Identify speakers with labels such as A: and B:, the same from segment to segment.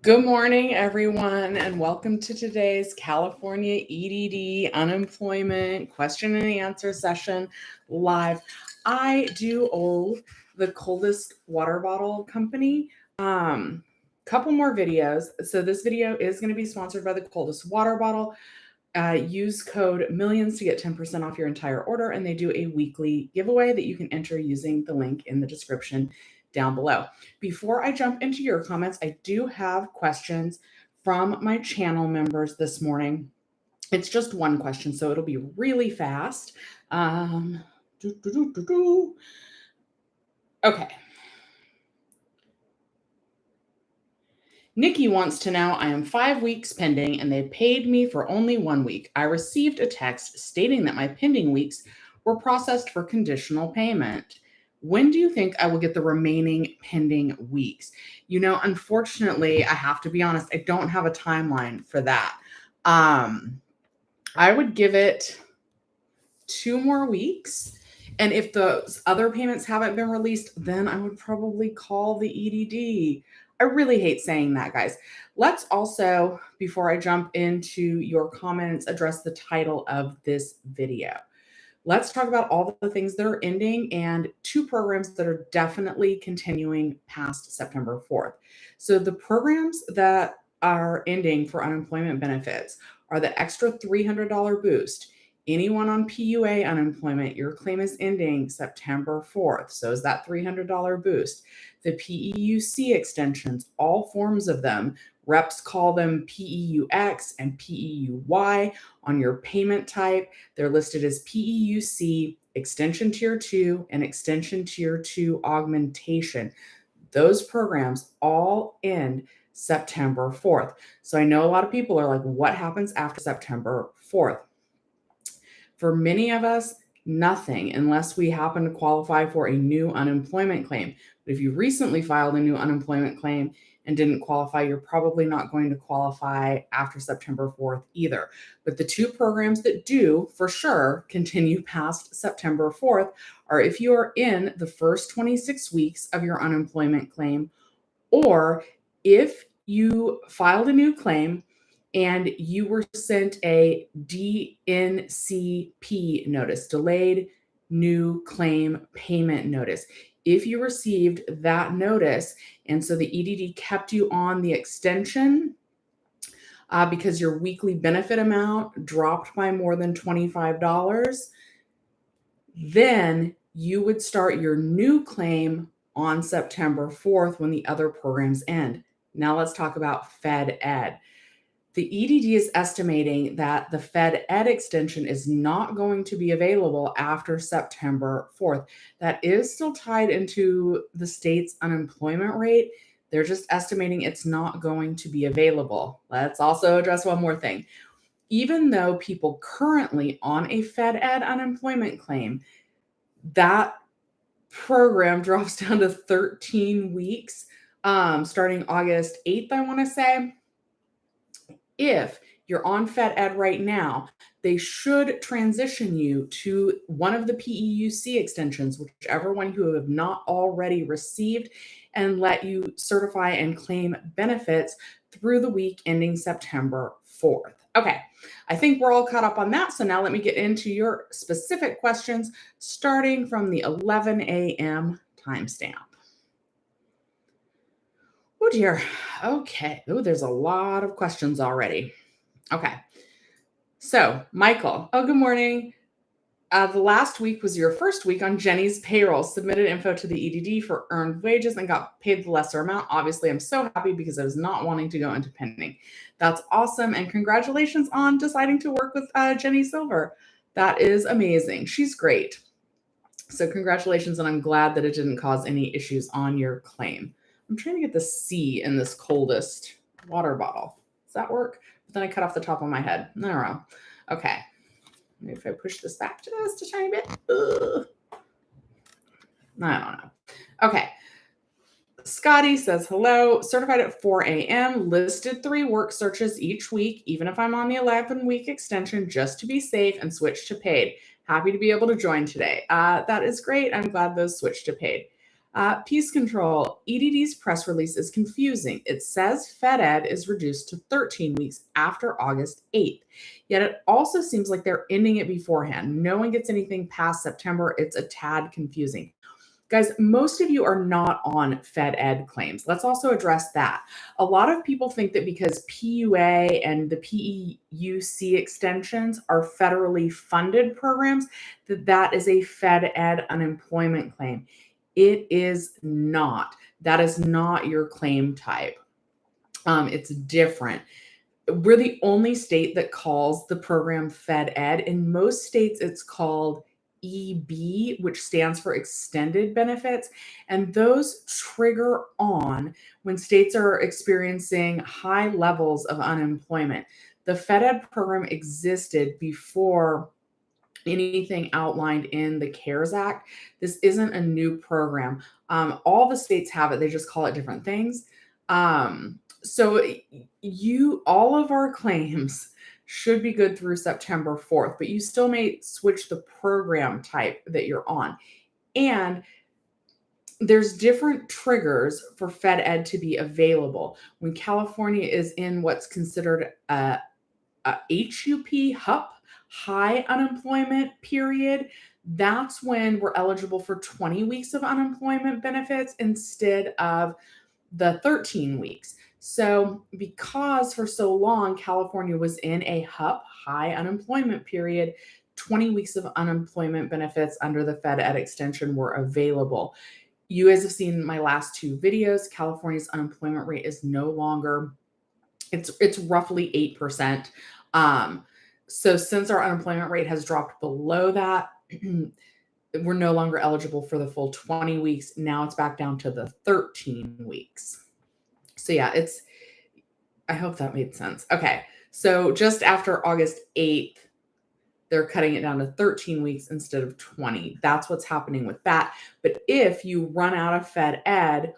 A: Good morning, everyone, and welcome to today's California EDD unemployment question and answer session live. I do owe the coldest water bottle company couple more videos. So this video is going to be sponsored by the coldest water bottle. Use code millions to get 10% off your entire order, and they do a weekly giveaway that you can enter using the link in the description down below. Before I jump into your comments, I do have questions from my channel members this morning. It's just one question, so it'll be really fast. Okay. Nikki wants to know, I am 5 weeks pending and they paid me for only 1 week. I received a text stating that my pending weeks were processed for conditional payment. When do you think I will get the remaining pending weeks? You know, unfortunately, I have to be honest, I don't have a timeline for that. I would give it 2 more weeks. And if those other payments haven't been released, then I would probably call the EDD. I really hate saying that, guys. Let's also, before I jump into your comments, address the title of this video. Let's talk about all the things that are ending and 2 programs that are definitely continuing past September 4th. So the programs that are ending for unemployment benefits are the extra $300 boost. Anyone on PUA unemployment, your claim is ending September 4th. So is that $300 boost. The PEUC extensions, all forms of them, reps call them PEUX and PEUY on your payment type. They're listed as PEUC, Extension Tier 2, and Extension Tier 2 Augmentation. Those programs all end September 4th. So I know a lot of people are like, what happens after September 4th? For many of us, nothing unless we happen to qualify for a new unemployment claim. But if you recently filed a new unemployment claim and didn't qualify, you're probably not going to qualify after September 4th either. But the 2 programs that do for sure continue past September 4th are if you are in the first 26 weeks of your unemployment claim, or if you filed a new claim and you were sent a DNCP notice, delayed new claim payment notice. If you received that notice, and so the EDD kept you on the extension because your weekly benefit amount dropped by more than $25, then you would start your new claim on September 4th when the other programs end. Now let's talk about Fed Ed. The EDD is estimating that the Fed Ed extension is not going to be available after September 4th. That is still tied into the state's unemployment rate. They're just estimating it's not going to be available. Let's also address one more thing. Even though people currently on a Fed Ed unemployment claim, that program drops down to 13 weeks starting August 8th, I want to say. If you're on Fed Ed right now, they should transition you to one of the PEUC extensions, whichever one you have not already received, and let you certify and claim benefits through the week ending September 4th. Okay, I think we're all caught up on that. So now let me get into your specific questions, starting from the 11 a.m. timestamp. Oh dear. Okay. Oh, there's a lot of questions already. Okay. So, Michael. Oh, good morning. The last week was your first week on Jenny's payroll. Submitted info to the EDD for earned wages and got paid the lesser amount. Obviously, I'm so happy because I was not wanting to go into pending. That's awesome. And congratulations on deciding to work with Jenny Silver. That is amazing. She's great. So congratulations. And I'm glad that it didn't cause any issues on your claim. I'm trying to get the C in this coldest water bottle. Does that work? But then I cut off the top of my head. I don't know. Okay. Maybe if I push this back just a tiny bit. Ugh. I don't know. Okay. Scotty says, hello, certified at 4 a.m., listed 3 work searches each week, even if I'm on the 11-week extension, just to be safe and switch to paid. Happy to be able to join today. That is great. I'm glad those switched to paid. Peace control. EDD's press release is confusing. It says FedEd is reduced to 13 weeks after August 8th. Yet it also seems like they're ending it beforehand. No one gets anything past September. It's a tad confusing. Guys, most of you are not on FedEd claims. Let's also address that. A lot of people think that because PUA and the PEUC extensions are federally funded programs, that is a FedEd unemployment claim. It is not. That is not your claim type. It's different. We're the only state that calls the program FedEd. In most states, it's called EB, which stands for extended benefits. And those trigger on when states are experiencing high levels of unemployment. The FedEd program existed before anything outlined in the CARES Act. This isn't a new program. All the states have it. They just call it different things. So all of our claims should be good through September 4th, but you still may switch the program type that you're on. And there's different triggers for FedEd to be available. When California is in what's considered a HUP, high unemployment period, that's when we're eligible for 20 weeks of unemployment benefits instead of the 13 weeks. So because for so long, California was in a HUP, high unemployment period, 20 weeks of unemployment benefits under the FedEd extension were available. You guys have seen my last two videos. California's unemployment rate is no longer, it's roughly 8%. So since our unemployment rate has dropped below that, we're no longer eligible for the full 20 weeks. Now it's back down to the 13 weeks. So yeah, I hope that made sense. Okay. So just after August 8th, they're cutting it down to 13 weeks instead of 20. That's what's happening with that. But if you run out of FedEd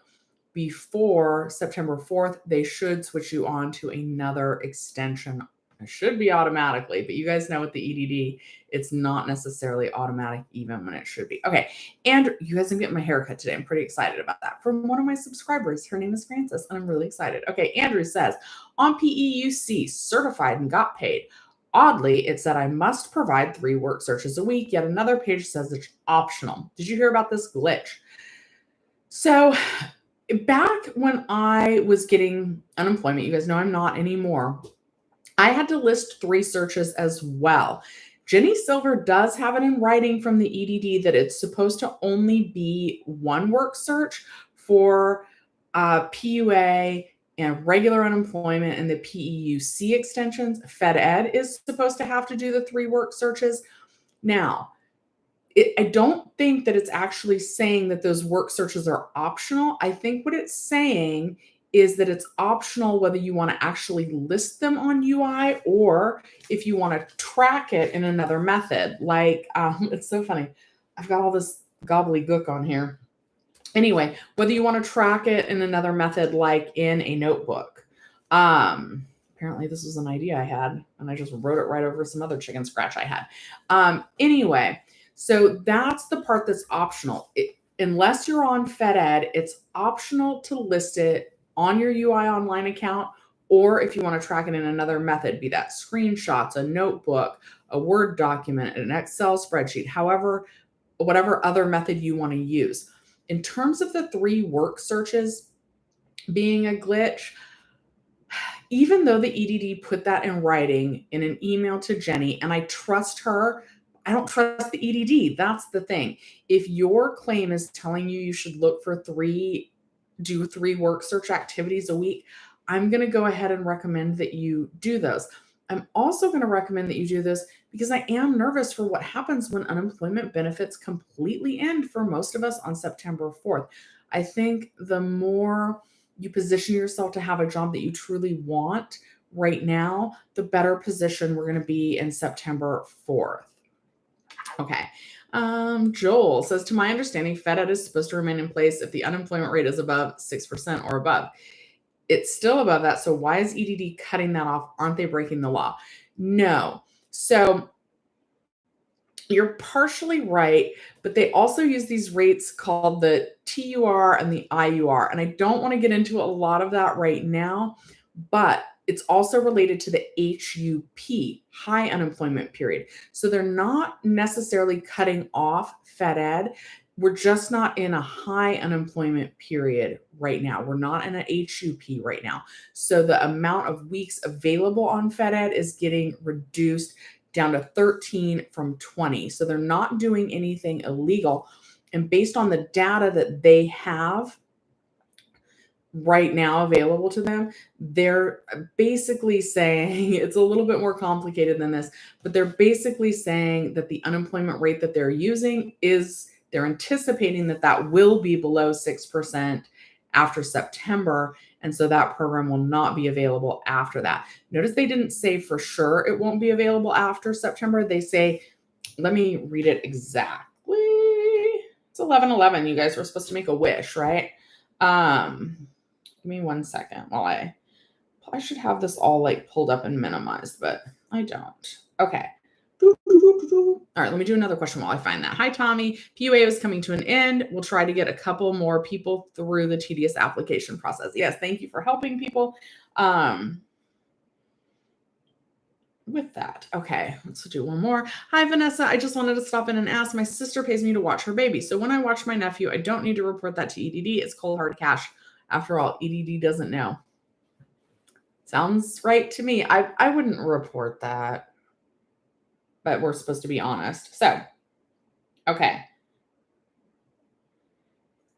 A: before September 4th, they should switch you on to another extension. It should be automatically, but you guys know with the EDD, it's not necessarily automatic even when it should be. Okay, and you guys can get my haircut today. I'm pretty excited about that. From one of my subscribers, her name is Frances, and I'm really excited. Okay, Andrew says, on PEUC, certified and got paid. Oddly, it said I must provide 3 work searches a week, yet another page says it's optional. Did you hear about this glitch? So back when I was getting unemployment, you guys know I'm not anymore, I had to list 3 searches as well. Jenny Silver does have it in writing from the EDD that it's supposed to only be 1 work search for PUA and regular unemployment and the PEUC extensions. FedEd is supposed to have to do the 3 work searches. Now, I don't think that it's actually saying that those work searches are optional. I think what it's saying is that it's optional whether you want to actually list them on UI or if you want to track it in another method. Like, it's so funny. I've got all this gobbledygook on here. Anyway, whether you want to track it in another method, like in a notebook. Apparently this was an idea I had, and I just wrote it right over some other chicken scratch I had. Anyway, so that's the part that's optional. Unless you're on FedEd, it's optional to list it on your UI online account, or if you want to track it in another method, be that screenshots, a notebook, a Word document, an Excel spreadsheet, however, whatever other method you want to use. In terms of the 3 work searches being a glitch, even though the EDD put that in writing in an email to Jenny, and I trust her, I don't trust the EDD. That's the thing. If your claim is telling you should look for do 3 work search activities a week, I'm going to go ahead and recommend that you do those. I'm also going to recommend that you do this because I am nervous for what happens when unemployment benefits completely end for most of us on September 4th. I think the more you position yourself to have a job that you truly want right now, the better position we're going to be in September 4th. Okay. Joel says, to my understanding, FedEd is supposed to remain in place if the unemployment rate is above 6% or above. It's still above that. So why is EDD cutting that off? Aren't they breaking the law? No. So You're partially right, but they also use these rates called the TUR and the IUR. And I don't want to get into a lot of that right now, but it's also related to the HUP, high unemployment period. So they're not necessarily cutting off Fed Ed. We're just not in a high unemployment period right now. We're not in an HUP right now. So the amount of weeks available on Fed Ed is getting reduced down to 13 from 20. So they're not doing anything illegal. And based on the data that they have right now available to them, they're basically saying, it's a little bit more complicated than this, but they're basically saying that the unemployment rate that they're using they're anticipating that will be below 6% after September. And so that program will not be available after that. Notice they didn't say for sure it won't be available after September. They say, let me read it exactly. It's 11/11. You guys were supposed to make a wish, right? Give me 1 second while I should have this all like pulled up and minimized, but I don't. Okay. All right, let me do another question while I find that. Hi, Tommy. PUA is coming to an end. We'll try to get a couple more people through the tedious application process. Yes, thank you for helping people. With that. Okay, let's do one more. Hi, Vanessa. I just wanted to stop in and ask. My sister pays me to watch her baby. So when I watch my nephew, I don't need to report that to EDD. It's cold hard cash. After all, EDD doesn't know. Sounds right to me. I wouldn't report that, but we're supposed to be honest. So, okay.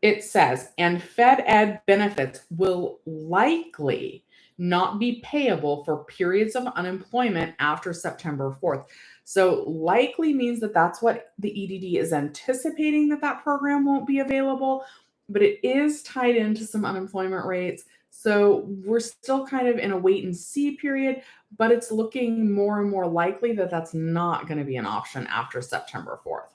A: It says, and Fed Ed benefits will likely not be payable for periods of unemployment after September 4th. So likely means that that's what the EDD is anticipating, that program won't be available, but it is tied into some unemployment rates. So we're still kind of in a wait and see period, but it's looking more and more likely that that's not going to be an option after September 4th.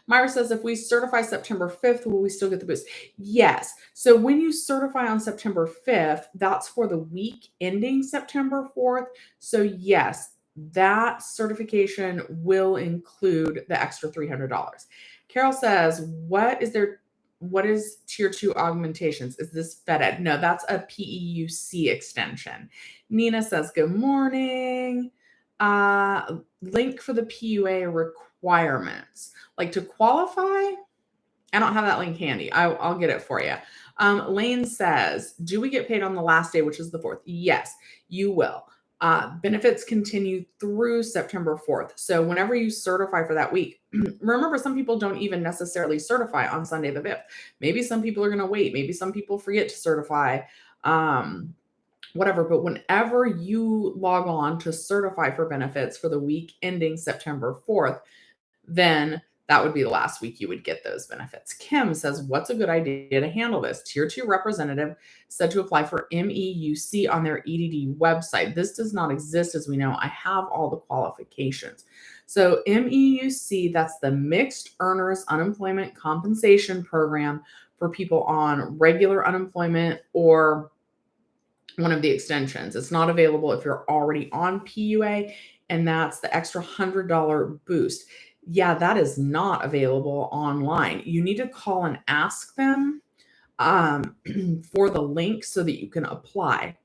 A: Myra says, if we certify September 5th, will we still get the boost? Yes. So when you certify on September 5th, that's for the week ending September 4th. So yes, that certification will include the extra $300. Carol says, what is tier 2 augmentations? Is this Fed Ed? No, that's a PEUC extension. Nina says, good morning. Link for the PUA requirements. Like to qualify, I don't have that link handy. I'll get it for you. Lane says, do we get paid on the last day, which is the 4th? Yes, you will. Benefits continue through September 4th. So whenever you certify for that week, remember, some people don't even necessarily certify on Sunday the 5th. Maybe some people are going to wait. Maybe some people forget to certify. Whatever, but whenever you log on to certify for benefits for the week ending September 4th, then that would be the last week you would get those benefits. Kim says, what's a good idea to handle this? Tier 2 representative said to apply for MEUC on their EDD website. This does not exist, as we know. I have all the qualifications. So MEUC, that's the Mixed Earners Unemployment Compensation Program for people on regular unemployment or one of the extensions. It's not available if you're already on PUA, and that's the extra $100 boost. Yeah, that is not available online. You need to call and ask them for the link so that you can apply.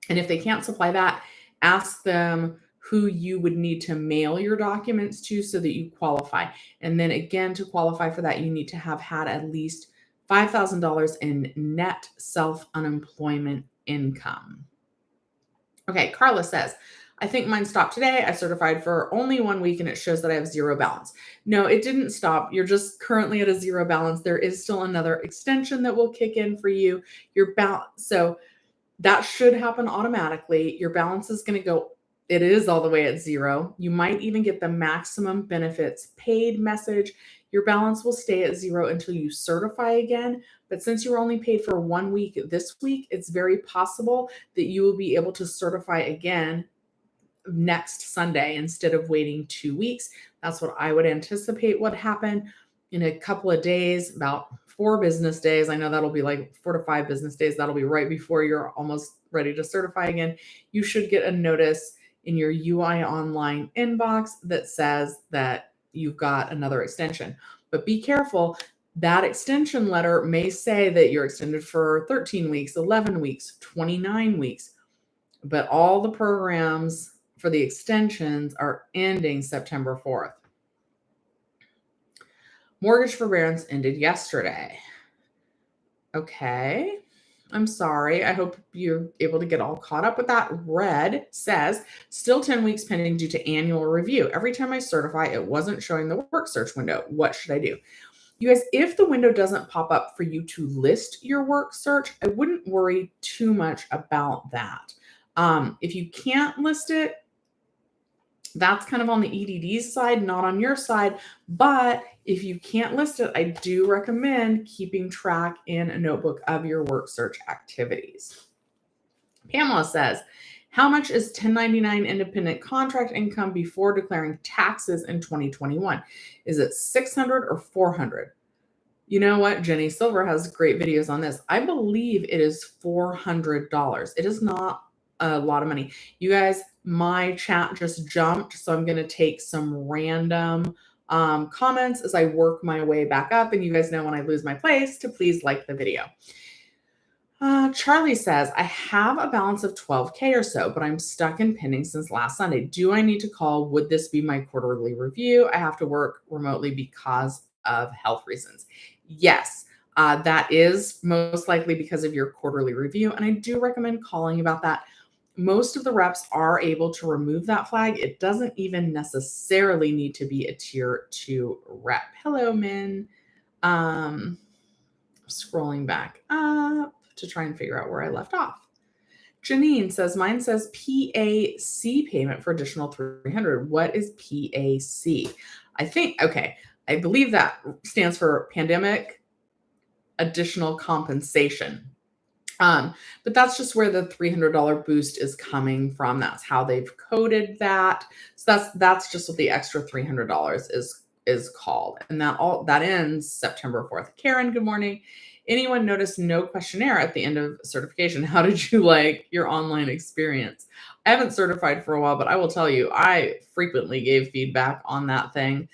A: And if they can't supply that, ask them who you would need to mail your documents to so that you qualify. And then again, to qualify for that, you need to have had at least $5,000 in net self-unemployment income. Okay, Carla says, I think mine stopped today. I certified for only 1 week and it shows that I have zero balance. No, it didn't stop. You're just currently at a zero balance. There is still another extension that will kick in for you. Your balance, so that should happen automatically. Your balance is going to go, it is all the way at zero. You might even get the maximum benefits paid message. Your balance will stay at zero until you certify again. But since you were only paid for 1 week this week, it's very possible that you will be able to certify again next Sunday instead of waiting 2 weeks. That's what I would anticipate would happen in a couple of days, about 4 business days. I know that'll be like 4 to 5 business days. That'll be right before you're almost ready to certify again. You should get a notice in your UI Online inbox that says that you've got another extension. But be careful. That extension letter may say that you're extended for 13 weeks, 11 weeks, 29 weeks, but all the programs for the extensions are ending September 4th. Mortgage forbearance ended yesterday. Okay. I'm sorry. I hope you're able to get all caught up with that. Red says, still 10 weeks pending due to annual review. Every time I certify, it wasn't showing the work search window. What should I do? You guys, if the window doesn't pop up for you to list your work search, I wouldn't worry too much about that. If you can't list it, that's kind of on the EDD's side, not on your side. But if you can't list it, I do recommend keeping track in a notebook of your work search activities. Pamela says, how much is 1099 independent contract income before declaring taxes in 2021? Is it $600 or $400? You know what? Jenny Silver has great videos on this. I believe it is $400. It is not a lot of money. You guys, my chat just jumped, so I'm going to take some random comments as I work my way back up. And you guys know when I lose my place to please like the video. Charlie says, I have a balance of 12K or so, but I'm stuck in pending since last Sunday. Do I need to call? Would this be my quarterly review? I have to work remotely because of health reasons. Yes, that is most likely because of your quarterly review. And I do recommend calling about that. Most of the reps are able to remove that flag. It doesn't even necessarily need to be a tier 2 rep. Hello, Min. Scrolling back up to try and figure out where I left off. Janine says, mine says PAC payment for additional $300. What is PAC? I believe that stands for Pandemic Additional Compensation. But that's just where the $300 boost is coming from. That's how they've coded that. So that's just what the extra $300 is called. And that ends September 4th. Karen, good morning. Anyone notice no questionnaire at the end of certification? How did you like your online experience? I haven't certified for a while, but I will tell you, I frequently gave feedback on that thing.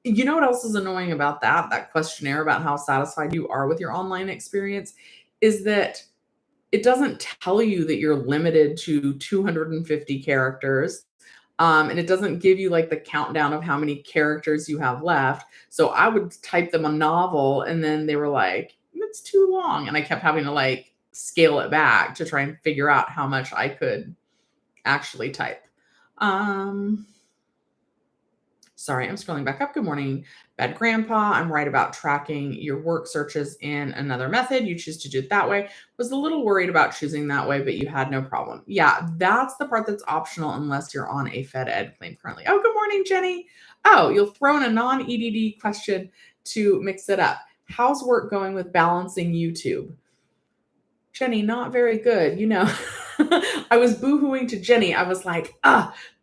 A: You know what else is annoying about that questionnaire about how satisfied you are with your online experience is that it doesn't tell you that you're limited to 250 characters. And it doesn't give you like the countdown of how many characters you have left. So I would type them a novel and then they were like, it's too long. And I kept having to like scale it back to try and figure out how much I could actually type. Sorry, I'm scrolling back up. Good morning, Bad Grandpa. I'm right about tracking your work searches in another method. You choose to do it that way. Was a little worried about choosing that way, but you had no problem. Yeah, that's the part that's optional unless you're on a Fed Ed claim currently. Oh, good morning, Jenny. Oh, you'll throw in a non-EDD question to mix it up. How's work going with balancing YouTube? Jenny, not very good. You know, I was boohooing to Jenny. I was like,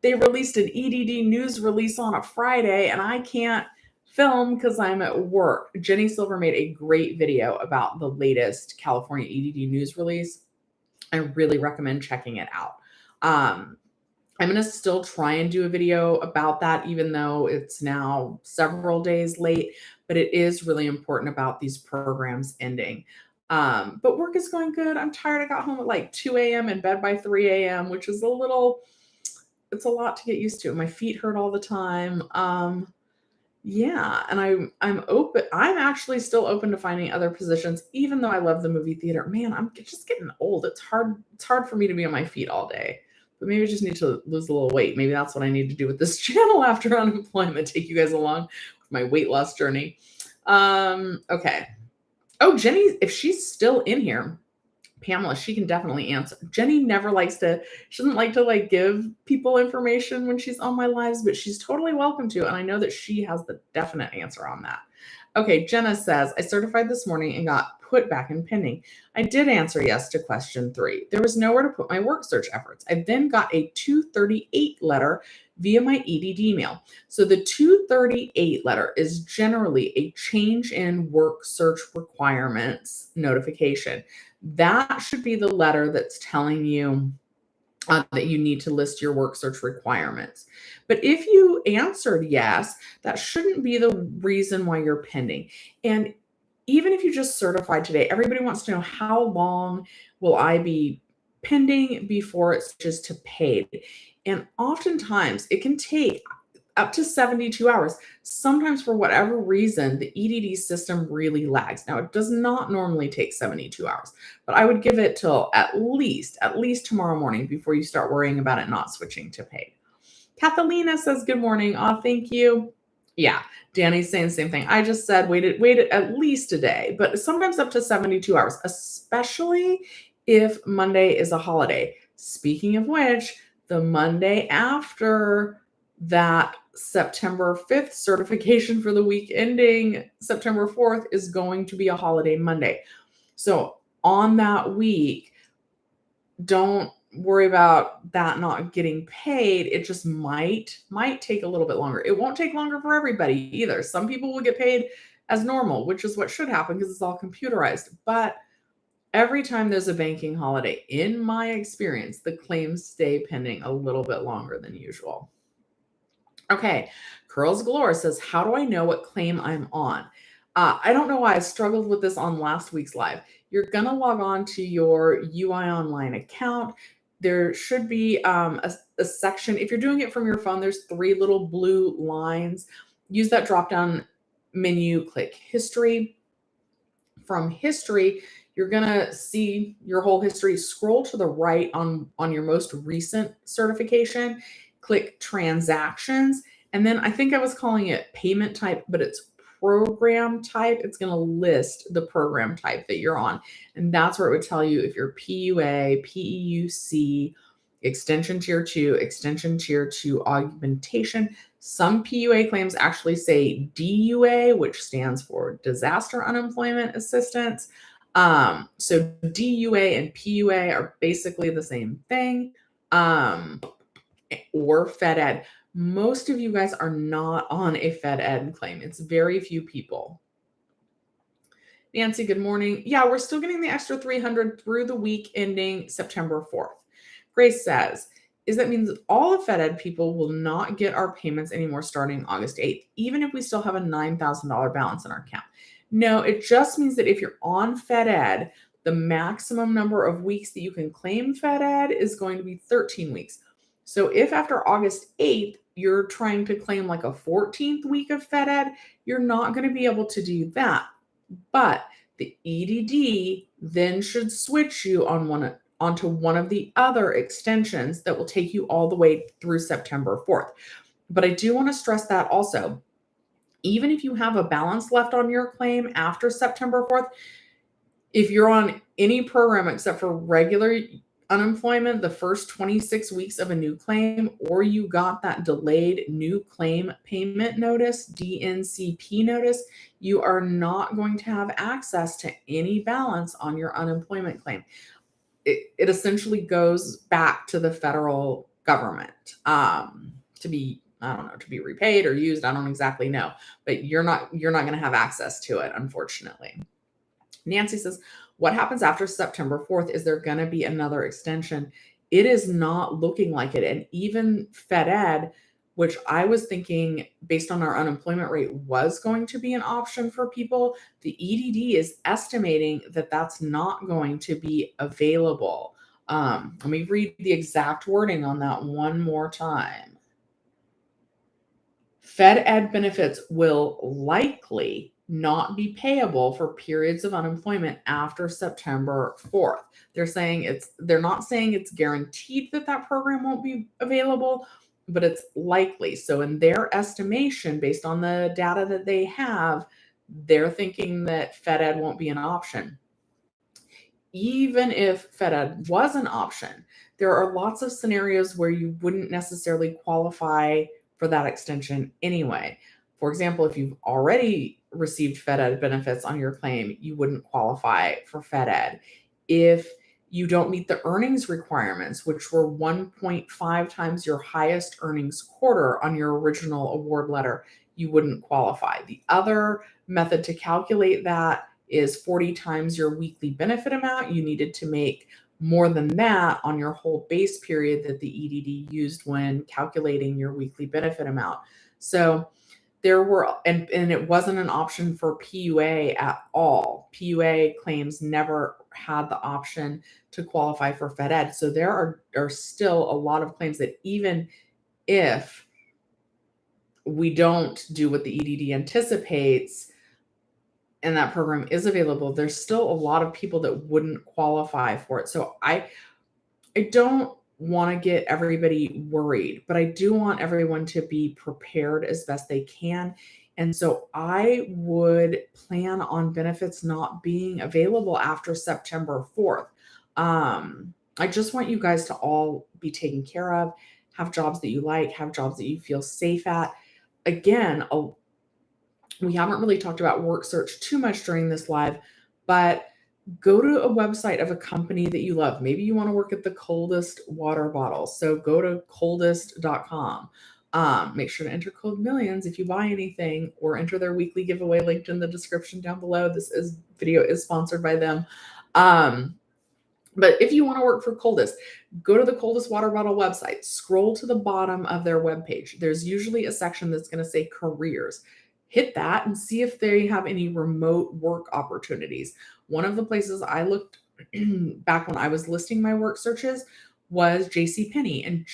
A: they released an EDD news release on a Friday and I can't film because I'm at work. Jenny Silver made a great video about the latest California EDD news release. I really recommend checking it out. I'm going to still try and do a video about that, even though it's now several days late, but it is really important about these programs ending. But work is going good. I'm tired. I got home at like 2 a.m. in bed by 3 a.m., which is it's a lot to get used to. My feet hurt all the time. Yeah. And I'm open. I'm actually still open to finding other positions, even though I love the movie theater. Man, I'm just getting old. It's hard for me to be on my feet all day. But maybe I just need to lose a little weight. Maybe that's what I need to do with this channel after unemployment. Take you guys along with my weight loss journey. Okay. Oh, Jenny, if she's still in here, Pamela, she can definitely answer. Jenny never she doesn't like to like give people information when she's on my lives, but she's totally welcome to. And I know that she has the definite answer on that. Okay, Jenna says, I certified this morning and got put back in pending. I did answer yes to question 3. There was nowhere to put my work search efforts. I then got a 238 letter via my EDD email. So the 238 letter is generally a change in work search requirements notification. That should be the letter that's telling you that you need to list your work search requirements. But if you answered yes, that shouldn't be the reason why you're pending. And even if you just certified today, everybody wants to know, how long will I be pending before it switches to paid? And oftentimes it can take up to 72 hours. Sometimes, for whatever reason, the EDD system really lags. Now, it does not normally take 72 hours, but I would give it till at least tomorrow morning before you start worrying about it not switching to paid. Catalina says, good morning. Oh, thank you. Yeah, Danny's saying the same thing. I just said wait at least a day, but sometimes up to 72 hours, especially if Monday is a holiday. Speaking of which, the Monday after that September 5th certification for the week ending September 4th is going to be a holiday Monday. So on that week, don't worry about that not getting paid. It just might take a little bit longer. It won't take longer for everybody either. Some people will get paid as normal, which is what should happen because it's all computerized. But every time there's a banking holiday, in my experience, the claims stay pending a little bit longer than usual. Okay, Curls Galore says, how do I know what claim I'm on? I don't know why I struggled with this on last week's live. You're going to log on to your UI Online account. There should be a section. If you're doing it from your phone, there's 3 little blue lines. Use that drop-down menu, click History. From History, you're going to see your whole history. Scroll to the right on your most recent certification. Click Transactions. And then I think I was calling it payment type, but it's program type. It's going to list the program type that you're on. And that's where it would tell you if you're PUA, PEUC, Extension Tier 2, Extension Tier 2 Augmentation. Some PUA claims actually say DUA, which stands for Disaster Unemployment Assistance. So DUA and PUA are basically the same thing. Or FedEd. Most of you guys are not on a FedEd claim. It's very few people. Nancy, good morning. Yeah, we're still getting the extra $300 through the week ending September 4th. Grace says, that means all of FedEd people will not get our payments anymore starting August 8th, even if we still have a $9,000 balance in our account. No, it just means that if you're on FedEd, the maximum number of weeks that you can claim FedEd is going to be 13 weeks. So if after August 8th, you're trying to claim like a 14th week of FedEd, you're not going to be able to do that. But the EDD then should switch you onto one of the other extensions that will take you all the way through September 4th. But I do want to stress that also, even if you have a balance left on your claim after September 4th, if you're on any program except for regular unemployment, the first 26 weeks of a new claim, or you got that delayed new claim payment notice, DNCP notice, you are not going to have access to any balance on your unemployment claim. It essentially goes back to the federal government to be, I don't know, to be repaid or used. I don't exactly know, but you're not going to have access to it, unfortunately. Nancy says, what happens after September 4th? Is there going to be another extension? It is not looking like it. And even FedEd, which I was thinking based on our unemployment rate was going to be an option for people, the EDD is estimating that that's not going to be available. Let me read the exact wording on that one more time. FedEd benefits will likely not be payable for periods of unemployment after September 4th. They're not saying it's guaranteed that program won't be available, but it's likely. So in their estimation, based on the data that they have, they're thinking that FedEd won't be an option. Even if FedEd was an option, there are lots of scenarios where you wouldn't necessarily qualify for that extension anyway. For example, if you've already received FedEd benefits on your claim, you wouldn't qualify for FedEd. If you don't meet the earnings requirements, which were 1.5 times your highest earnings quarter on your original award letter, you wouldn't qualify. The other method to calculate that is 40 times your weekly benefit amount. You needed to make more than that on your whole base period that the EDD used when calculating your weekly benefit amount. So there were, and it wasn't an option for PUA at all. PUA claims never had the option to qualify for Fed Ed. So there are still a lot of claims that even if we don't do what the EDD anticipates and that program is available, there's still a lot of people that wouldn't qualify for it. So I don't want to get everybody worried, but I do want everyone to be prepared as best they can. And so I would plan on benefits not being available after September 4th. I just want you guys to all be taken care of, have jobs that you like, have jobs that you feel safe at. Again, we haven't really talked about work search too much during this live, but go to a website of a company that you love. Maybe you want to work at the coldest water bottle. So go to coldest.com. Make sure to enter code millions if you buy anything, or enter their weekly giveaway linked in the description down below. This video is sponsored by them. But if you want to work for Coldest, go to the Coldest Water Bottle website, scroll to the bottom of their webpage. There's usually a section that's going to say careers. Hit that and see if they have any remote work opportunities. One of the places I looked back when I was listing my work searches was JCPenney. And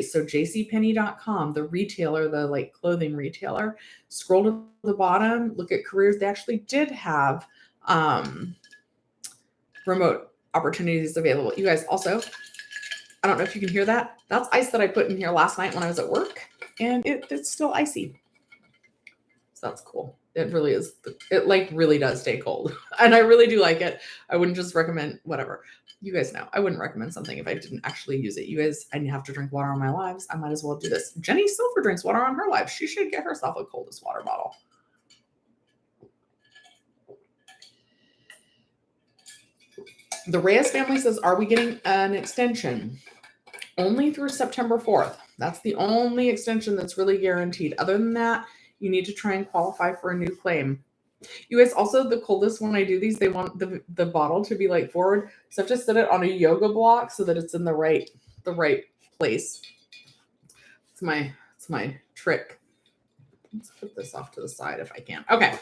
A: so jcpenney.com, the retailer, the like clothing retailer, scroll to the bottom, look at careers. They actually did have remote opportunities available. You guys also, I don't know if you can hear that. That's ice that I put in here last night when I was at work, and it's still icy. So that's cool. It really is. It like really does stay cold, and I really do like it. I wouldn't just recommend whatever. You guys know I wouldn't recommend something if I didn't actually use it. You guys, I have to drink water on my lives. I might as well do this. Jenny Silver drinks water on her lives. She should get herself a Coldest water bottle. The Reyes family says, are we getting an extension? Only through September 4th. That's the only extension that's really guaranteed. Other than that, you need to try and qualify for a new claim. You guys, also the Coldest, when I do these, they want the bottle to be like forward. So I have to set it on a yoga block so that it's in the right place. It's my trick. Let's put this off to the side if I can. Okay.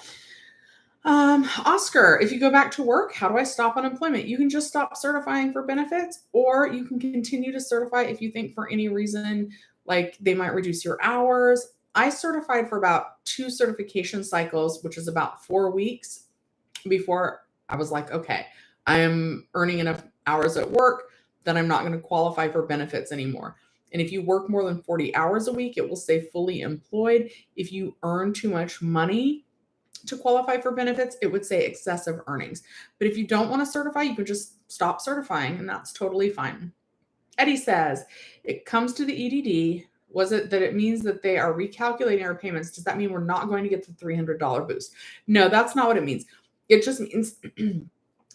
A: Oscar, if you go back to work, how do I stop unemployment? You can just stop certifying for benefits, or you can continue to certify if you think for any reason, like they might reduce your hours. I certified for about 2 certification cycles, which is about 4 weeks before I was like, okay, I'm earning enough hours at work that I'm not going to qualify for benefits anymore. And if you work more than 40 hours a week, it will say fully employed. If you earn too much money to qualify for benefits, it would say excessive earnings. But if you don't want to certify, you can just stop certifying, and that's totally fine. Eddie says, it comes to the EDD. Was it that it means that they are recalculating our payments? Does that mean we're not going to get the $300 boost? No, that's not what it means. It just means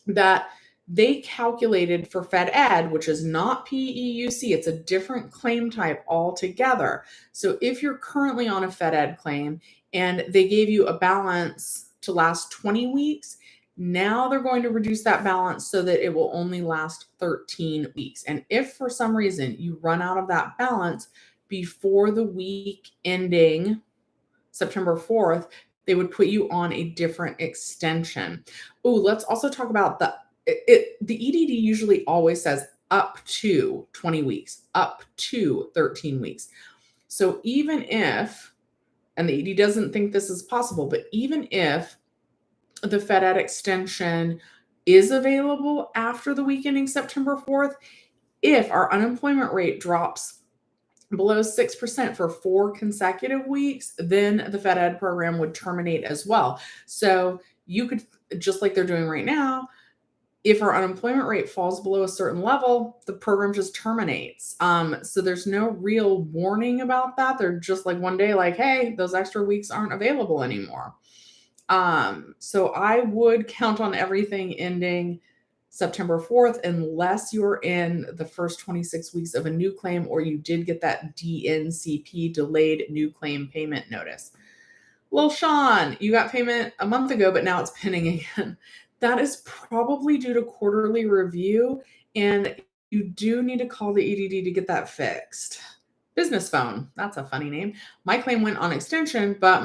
A: that they calculated for Fed Ed, which is not PEUC. It's a different claim type altogether. So if you're currently on a Fed Ed claim and they gave you a balance to last 20 weeks, now they're going to reduce that balance so that it will only last 13 weeks. And if for some reason you run out of that balance before the week ending September 4th, they would put you on a different extension. Oh, let's also talk about the EDD usually always says up to 20 weeks, up to 13 weeks. So even if, and the ED doesn't think this is possible, but even if the Fed Ed extension is available after the week ending September 4th, if our unemployment rate drops below 6% for 4 consecutive weeks, then the Fed Ed program would terminate as well. So you could, just like they're doing right now, if our unemployment rate falls below a certain level, the program just terminates. So there's no real warning about that. They're just like one day like, hey, those extra weeks aren't available anymore. So I would count on everything ending September 4th, unless you're in the first 26 weeks of a new claim, or you did get that DNCP, delayed new claim payment notice. Lil Sean, you got payment a month ago, but now it's pending again. That is probably due to quarterly review
B: and you do need to call the EDD to get that fixed. Business phone, that's a funny name. My claim went on extension, but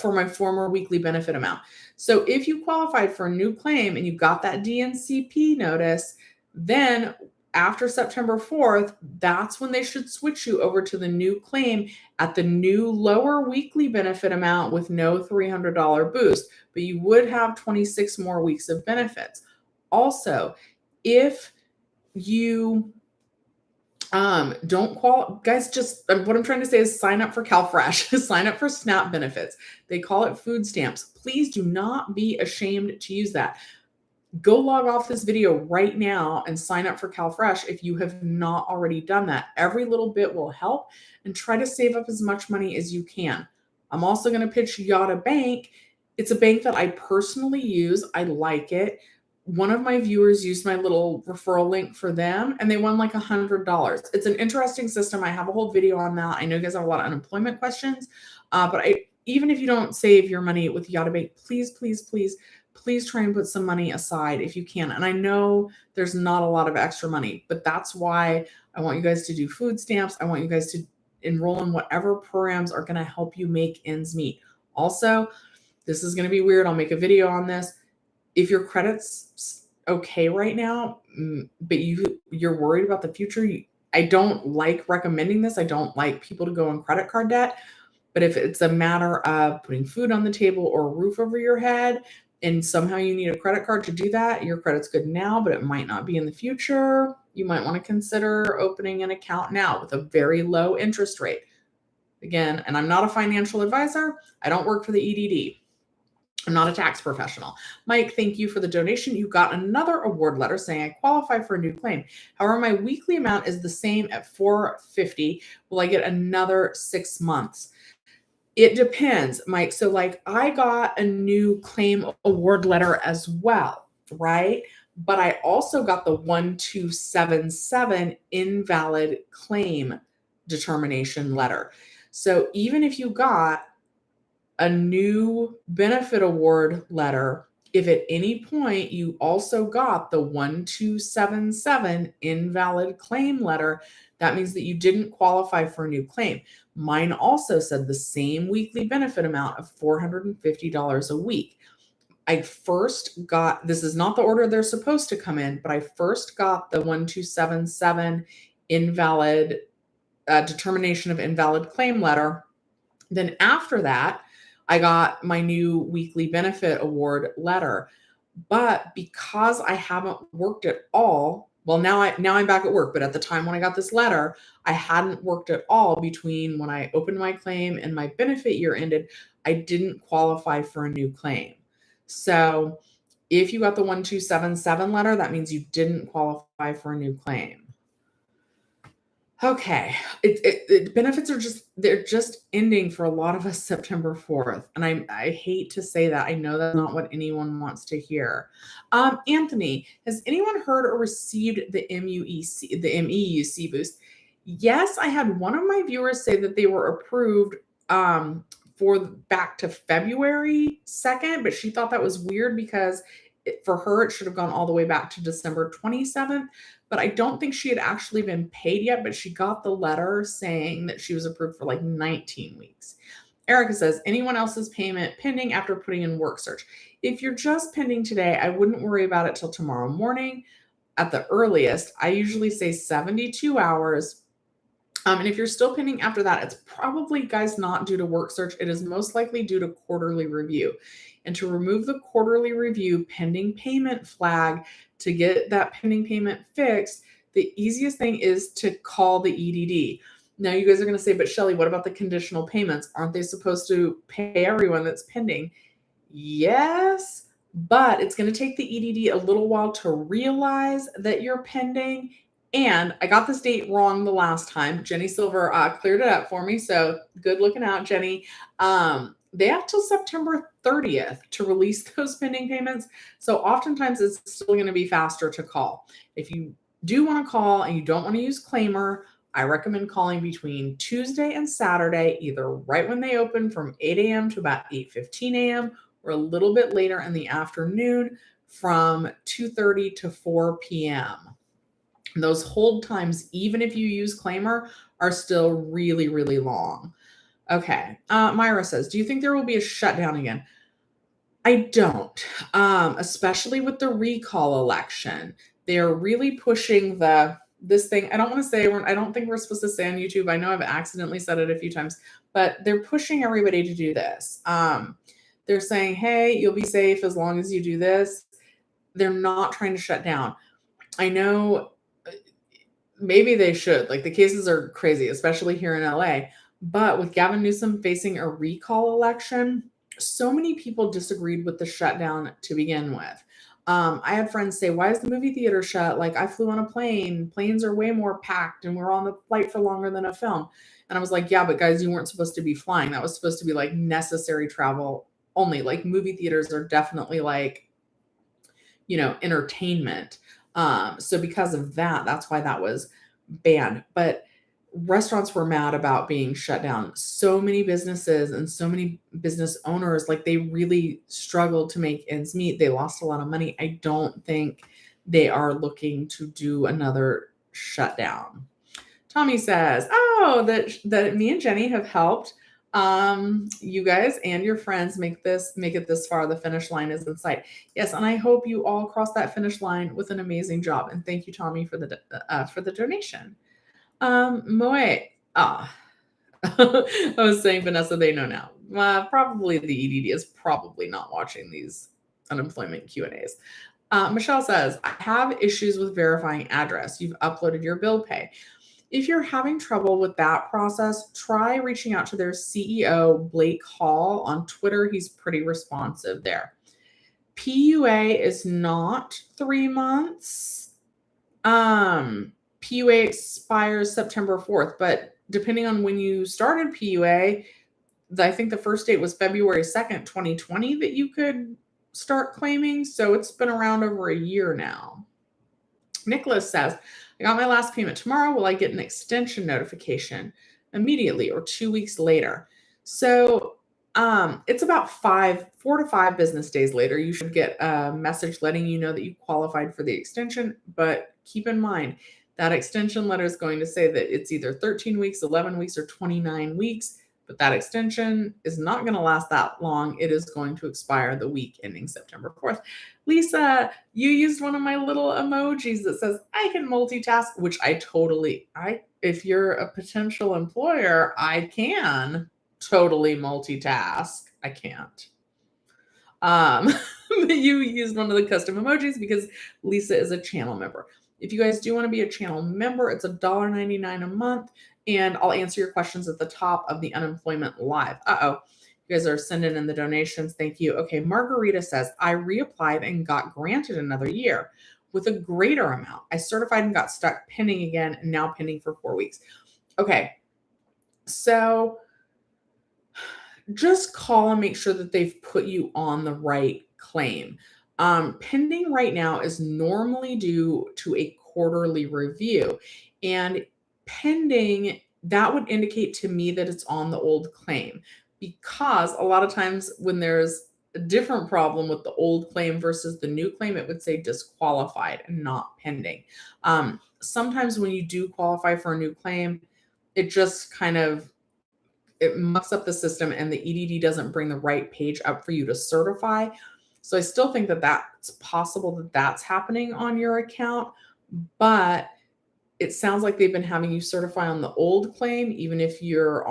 B: for my former weekly benefit amount. So if you qualified for a new claim and you got that DNCP notice, then after September 4th, that's when they should switch you over to the new claim at the new lower weekly benefit amount with no $300 boost, but you would have 26 more weeks of benefits. Also, if you don't qualify, guys, just what I'm trying to say is sign up for CalFresh, sign up for SNAP benefits. They call it food stamps. Please do not be ashamed to use that. Go log off this video right now and sign up for CalFresh if you have not already done that. Every little bit will help, and try to save up as much money as you can. I'm also going to pitch Yada Bank. It's a bank that I personally use. I like it. One of my viewers used my little referral link for them and they won like $100. It's an interesting system. I have a whole video on that. I know you guys have a lot of unemployment questions, but even if you don't save your money with Yada Bank, please try and put some money aside if you can. And I know there's not a lot of extra money, but that's why I want you guys to do food stamps. I want you guys to enroll in whatever programs are going to help you make ends meet. Also, this is going to be weird. I'll make a video on this. If your credit's okay right now, but you're worried about the future, I don't like recommending this. I don't like people to go on credit card debt. But if it's a matter of putting food on the table or a roof over your head, and somehow you need a credit card to do that, your credit's good now, but it might not be in the future, you might want to consider opening an account now with a very low interest rate. Again, and I'm not a financial advisor. I don't work for the EDD. I'm not a tax professional. Mike, thank you for the donation. You got another award letter saying I qualify for a new claim. However, my weekly amount is the same at $450. Will I get another 6 months? It depends, Mike. So like I got a new claim award letter as well, right? But I also got the 1277 invalid claim determination letter. So even if you got a new benefit award letter, if at any point you also got the 1277 invalid claim letter, that means that you didn't qualify for a new claim. Mine also said the same weekly benefit amount of $450 a week. I first got, this is not the order they're supposed to come in, but I first got the 1277 invalid determination of invalid claim letter. Then after that, I got my new weekly benefit award letter. But because I haven't worked at all, well, now I'm back at work, but at the time when I got this letter, I hadn't worked at all between when I opened my claim and my benefit year ended. I didn't qualify for a new claim. So if you got the 1277 letter, that means you didn't qualify for a new claim. Okay, benefits are they're just ending for a lot of us September 4th. And I hate to say that. I know that's not what anyone wants to hear. Anthony, has anyone heard or received the MEUC boost? Yes, I had one of my viewers say that they were approved for back to February 2nd, but she thought that was weird because for her, it should have gone all the way back to December 27th. But I don't think she had actually been paid yet, but she got the letter saying that she was approved for like 19 weeks. Erica says, anyone else's payment pending after putting in work search? If you're just pending today, I wouldn't worry about it till tomorrow morning at the earliest. I usually say 72 hours. And if you're still pending after that, it's probably, guys, not due to work search. It is most likely due to quarterly review. And to remove the quarterly review pending payment flag to get that pending payment fixed, the easiest thing is to call the EDD. Now you guys are going to say, but Shelly, what about the conditional payments? Aren't they supposed to pay everyone that's pending? Yes, but it's going to take the EDD a little while to realize that you're pending. And I got this date wrong the last time. Jenny Silver cleared it up for me. So good looking out, Jenny. They have till September 30th to release those pending payments. So oftentimes it's still going to be faster to call. If you do want to call and you don't want to use Claimer, I recommend calling between Tuesday and Saturday, either right when they open from 8 a.m. to about 8:15 a.m. or a little bit later in the afternoon from 2:30 to 4 p.m. Those hold times, even if you use Claimer, are still really, really long. Okay. Myra says, do you think there will be a shutdown again? I don't, especially with the recall election. They're really pushing this thing. I don't want to say, I don't think we're supposed to say on YouTube. I know I've accidentally said it a few times, but they're pushing everybody to do this. They're saying, hey, you'll be safe as long as you do this. They're not trying to shut down. I know maybe they should. Like, the cases are crazy, especially here in LA. But with Gavin Newsom facing a recall election, so many people disagreed with the shutdown to begin with. I had friends say, why is the movie theater shut? Like, I flew on a plane. Planes are way more packed and we're on the flight for longer than a film. And I was like, yeah, but guys, you weren't supposed to be flying. That was supposed to be like necessary travel only. Like, movie theaters are definitely like, entertainment. So because of that, that's why that was banned. But restaurants were mad about being shut down. So many businesses and so many business owners, like, they really struggled to make ends meet. They lost a lot of money. I don't think they are looking to do another shutdown. Tommy says, oh, that me and Jenny have helped you guys and your friends make it this far. The finish line is in sight. Yes, and I hope you all cross that finish line with an amazing job. And thank you, Tommy, for the donation. Moe, I was saying, Vanessa, they know now. Probably the EDD is probably not watching these unemployment Q&As. Michelle says, I have issues with verifying address. You've uploaded your bill pay. If you're having trouble with that process, try reaching out to their CEO, Blake Hall, on Twitter. He's pretty responsive there. PUA is not 3 months. PUA expires September 4th, but depending on when you started PUA, I think the first date was February 2nd, 2020 that you could start claiming. So it's been around over a year now. Nicholas says, I got my last payment tomorrow. Will I get an extension notification immediately or 2 weeks later? So it's about 4 to 5 business days later. You should get a message letting you know that you qualified for the extension. But keep in mind, that extension letter is going to say that it's either 13 weeks, 11 weeks, or 29 weeks. But that extension is not going to last that long. It is going to expire the week ending September 4th. Lisa, you used one of my little emojis that says, I can multitask, which if you're a potential employer, I can totally multitask. I can't. You used one of the custom emojis because Lisa is a channel member. If you guys do want to be a channel member, it's $1.99 a month. And I'll answer your questions at the top of the Unemployment Live. You guys are sending in the donations. Thank you. Okay, Margarita says, I reapplied and got granted another year with a greater amount. I certified and got stuck pending again and now pending for 4 weeks. Okay, so just call and make sure that they've put you on the right claim. Pending right now is normally due to a quarterly review. And pending, that would indicate to me that it's on the old claim, because a lot of times when there's a different problem with the old claim versus the new claim, it would say disqualified and not pending. Sometimes when you do qualify for a new claim, it just it mucks up the system and the EDD doesn't bring the right page up for you to certify. So I still think that that's possible that that's happening on your account, but it sounds like they've been having you certify on the old claim, even if you're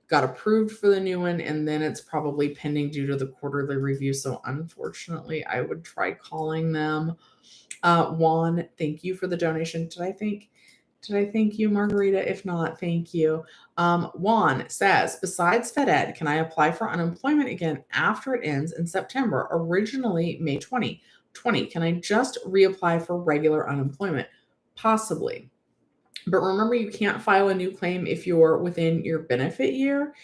B: got approved for the new one, and then it's probably pending due to the quarterly review. So unfortunately, I would try calling them. Juan, thank you for the donation. Did I thank you, Margarita? If not, thank you. Juan says, besides FedEd, can I apply for unemployment again after it ends in September, originally May 2020? Can I just reapply for regular unemployment? Possibly. But remember, you can't file a new claim if you're within your benefit year.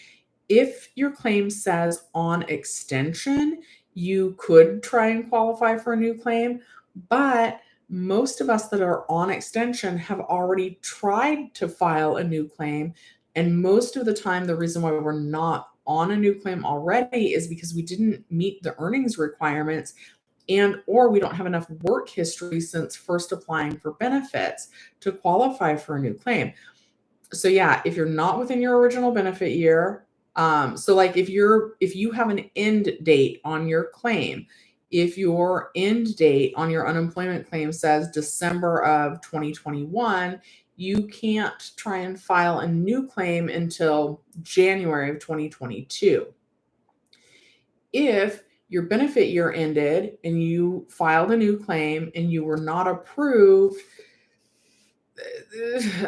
B: If your claim says on extension, you could try and qualify for a new claim, but most of us that are on extension have already tried to file a new claim. And most of the time, the reason why we're not on a new claim already is because we didn't meet the earnings requirements or we don't have enough work history since first applying for benefits to qualify for a new claim. So yeah, if you're not within your original benefit year, so like if you have an end date on your claim, if your end date on your unemployment claim says December of 2021, you can't try and file a new claim until January of 2022. If your benefit year ended and you filed a new claim and you were not approved,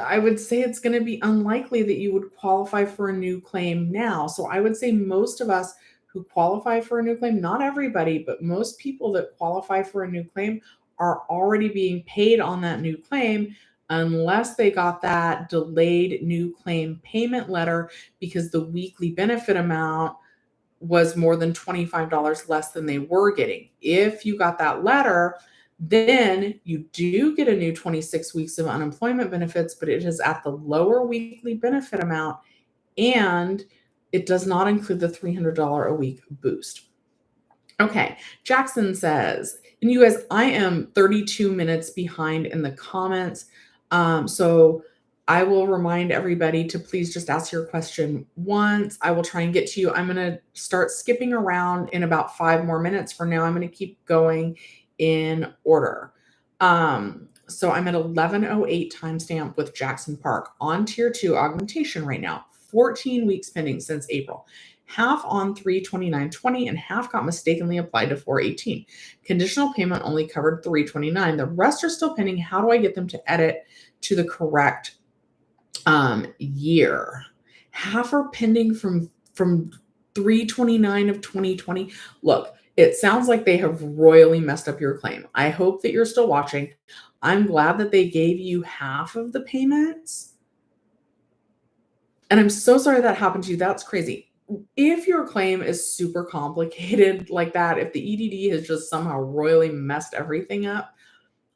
B: I would say it's going to be unlikely that you would qualify for a new claim now. So I would say most of us who qualify for a new claim, not everybody, but most people that qualify for a new claim are already being paid on that new claim unless they got that delayed new claim payment letter because the weekly benefit amount was more than $25 less than they were getting. If you got that letter, then you do get a new 26 weeks of unemployment benefits, but it is at the lower weekly benefit amount and it does not include the $300 a week boost. Okay, Jackson says, and you guys, I am 32 minutes behind in the comments. So I will remind everybody to please just ask your question once. I will try and get to you. I'm going to start skipping around in about 5 more minutes. For now, I'm going to keep going in order. So I'm at 11:08 timestamp with Jackson Park on tier 2 augmentation right now. 14 weeks pending since April. Half on 3/29/20 and half got mistakenly applied to 4/18. Conditional payment only covered 3/29. The rest are still pending. How do I get them to edit to the correct year? Half are pending from 3/29 of 2020. Look, it sounds like they have royally messed up your claim. I hope that you're still watching. I'm glad that they gave you half of the payments. And I'm so sorry that happened to you. That's crazy. If your claim is super complicated like that, if the EDD has just somehow royally messed everything up,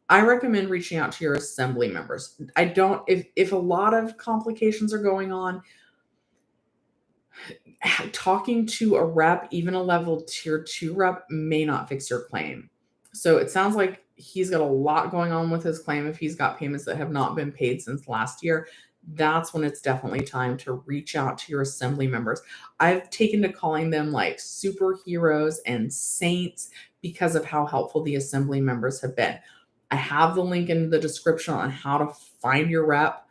B: I recommend reaching out to your assembly members. If a lot of complications are going on, talking to a rep, even a level tier 2 rep, may not fix your claim. So it sounds like he's got a lot going on with his claim. If he's got payments that have not been paid since last year, that's when it's definitely time to reach out to your assembly members. I've taken to calling them like superheroes and saints because of how helpful the assembly members have been. I have the link in the description on how to find your rep.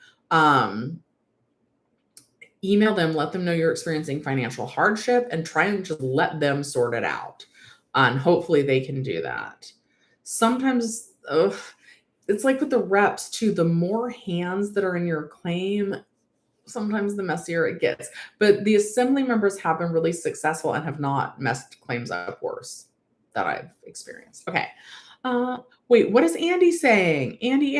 B: Email them, let them know you're experiencing financial hardship, and try and just let them sort it out. And hopefully they can do that. Sometimes, it's like with the reps too, the more hands that are in your claim, sometimes the messier it gets. But the assembly members have been really successful and have not messed claims up worse that I've experienced. Okay. Wait, what is Andy saying? Andy.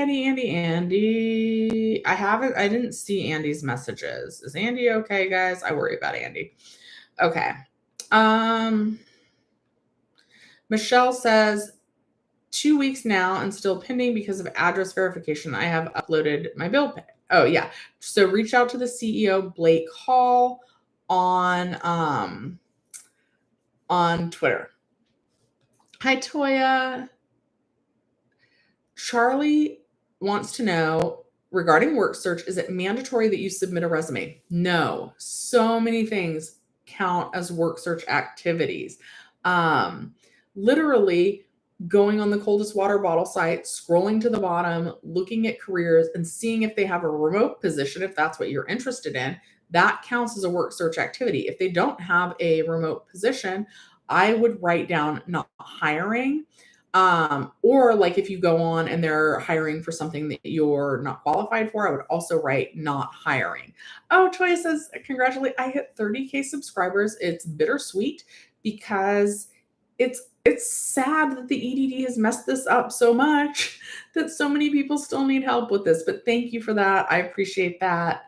B: I didn't see Andy's messages. Is Andy okay, guys? I worry about Andy. Okay. Michelle says 2 weeks now and still pending because of address verification. I have uploaded my bill pay. Oh yeah. So reach out to the CEO, Blake Hall, on Twitter. Hi, Toya. Charlie wants to know regarding work search, is it mandatory that you submit a resume? No. So many things count as work search activities. Literally going on the coldest water bottle site, scrolling to the bottom, looking at careers and seeing if they have a remote position, if that's what you're interested in, that counts as a work search activity. If they don't have a remote position, I would write down not hiring. Or like if you go on and they're hiring for something that you're not qualified for, I would also write not hiring. Oh, Toya says, congratulate, I hit 30K subscribers. It's bittersweet because it's sad that the EDD has messed this up so much that so many people still need help with this. But thank you for that. I appreciate that.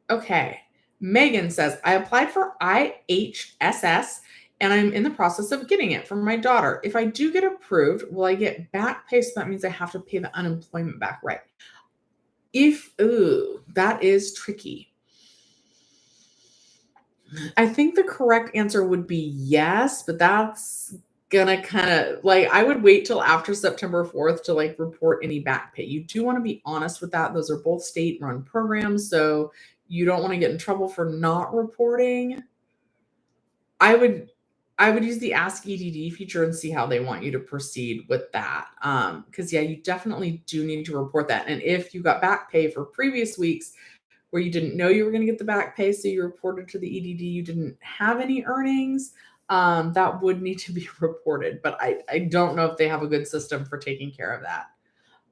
B: Okay. Megan says, I applied for IHSS and I'm in the process of getting it for my daughter. If I do get approved, will I get back pay? So that means I have to pay the unemployment back, right? That is tricky. I think the correct answer would be yes, but that's gonna kind of like I would wait till after September 4th to like report any back pay. You do want to be honest with that. Those are both state run programs, so you don't want to get in trouble for not reporting. I would use the Ask EDD feature and see how they want you to proceed with that. Because yeah, you definitely do need to report that. And if you got back pay for previous weeks where you didn't know you were going to get the back pay, so you reported to the EDD, you didn't have any earnings, that would need to be reported. But I don't know if they have a good system for taking care of that.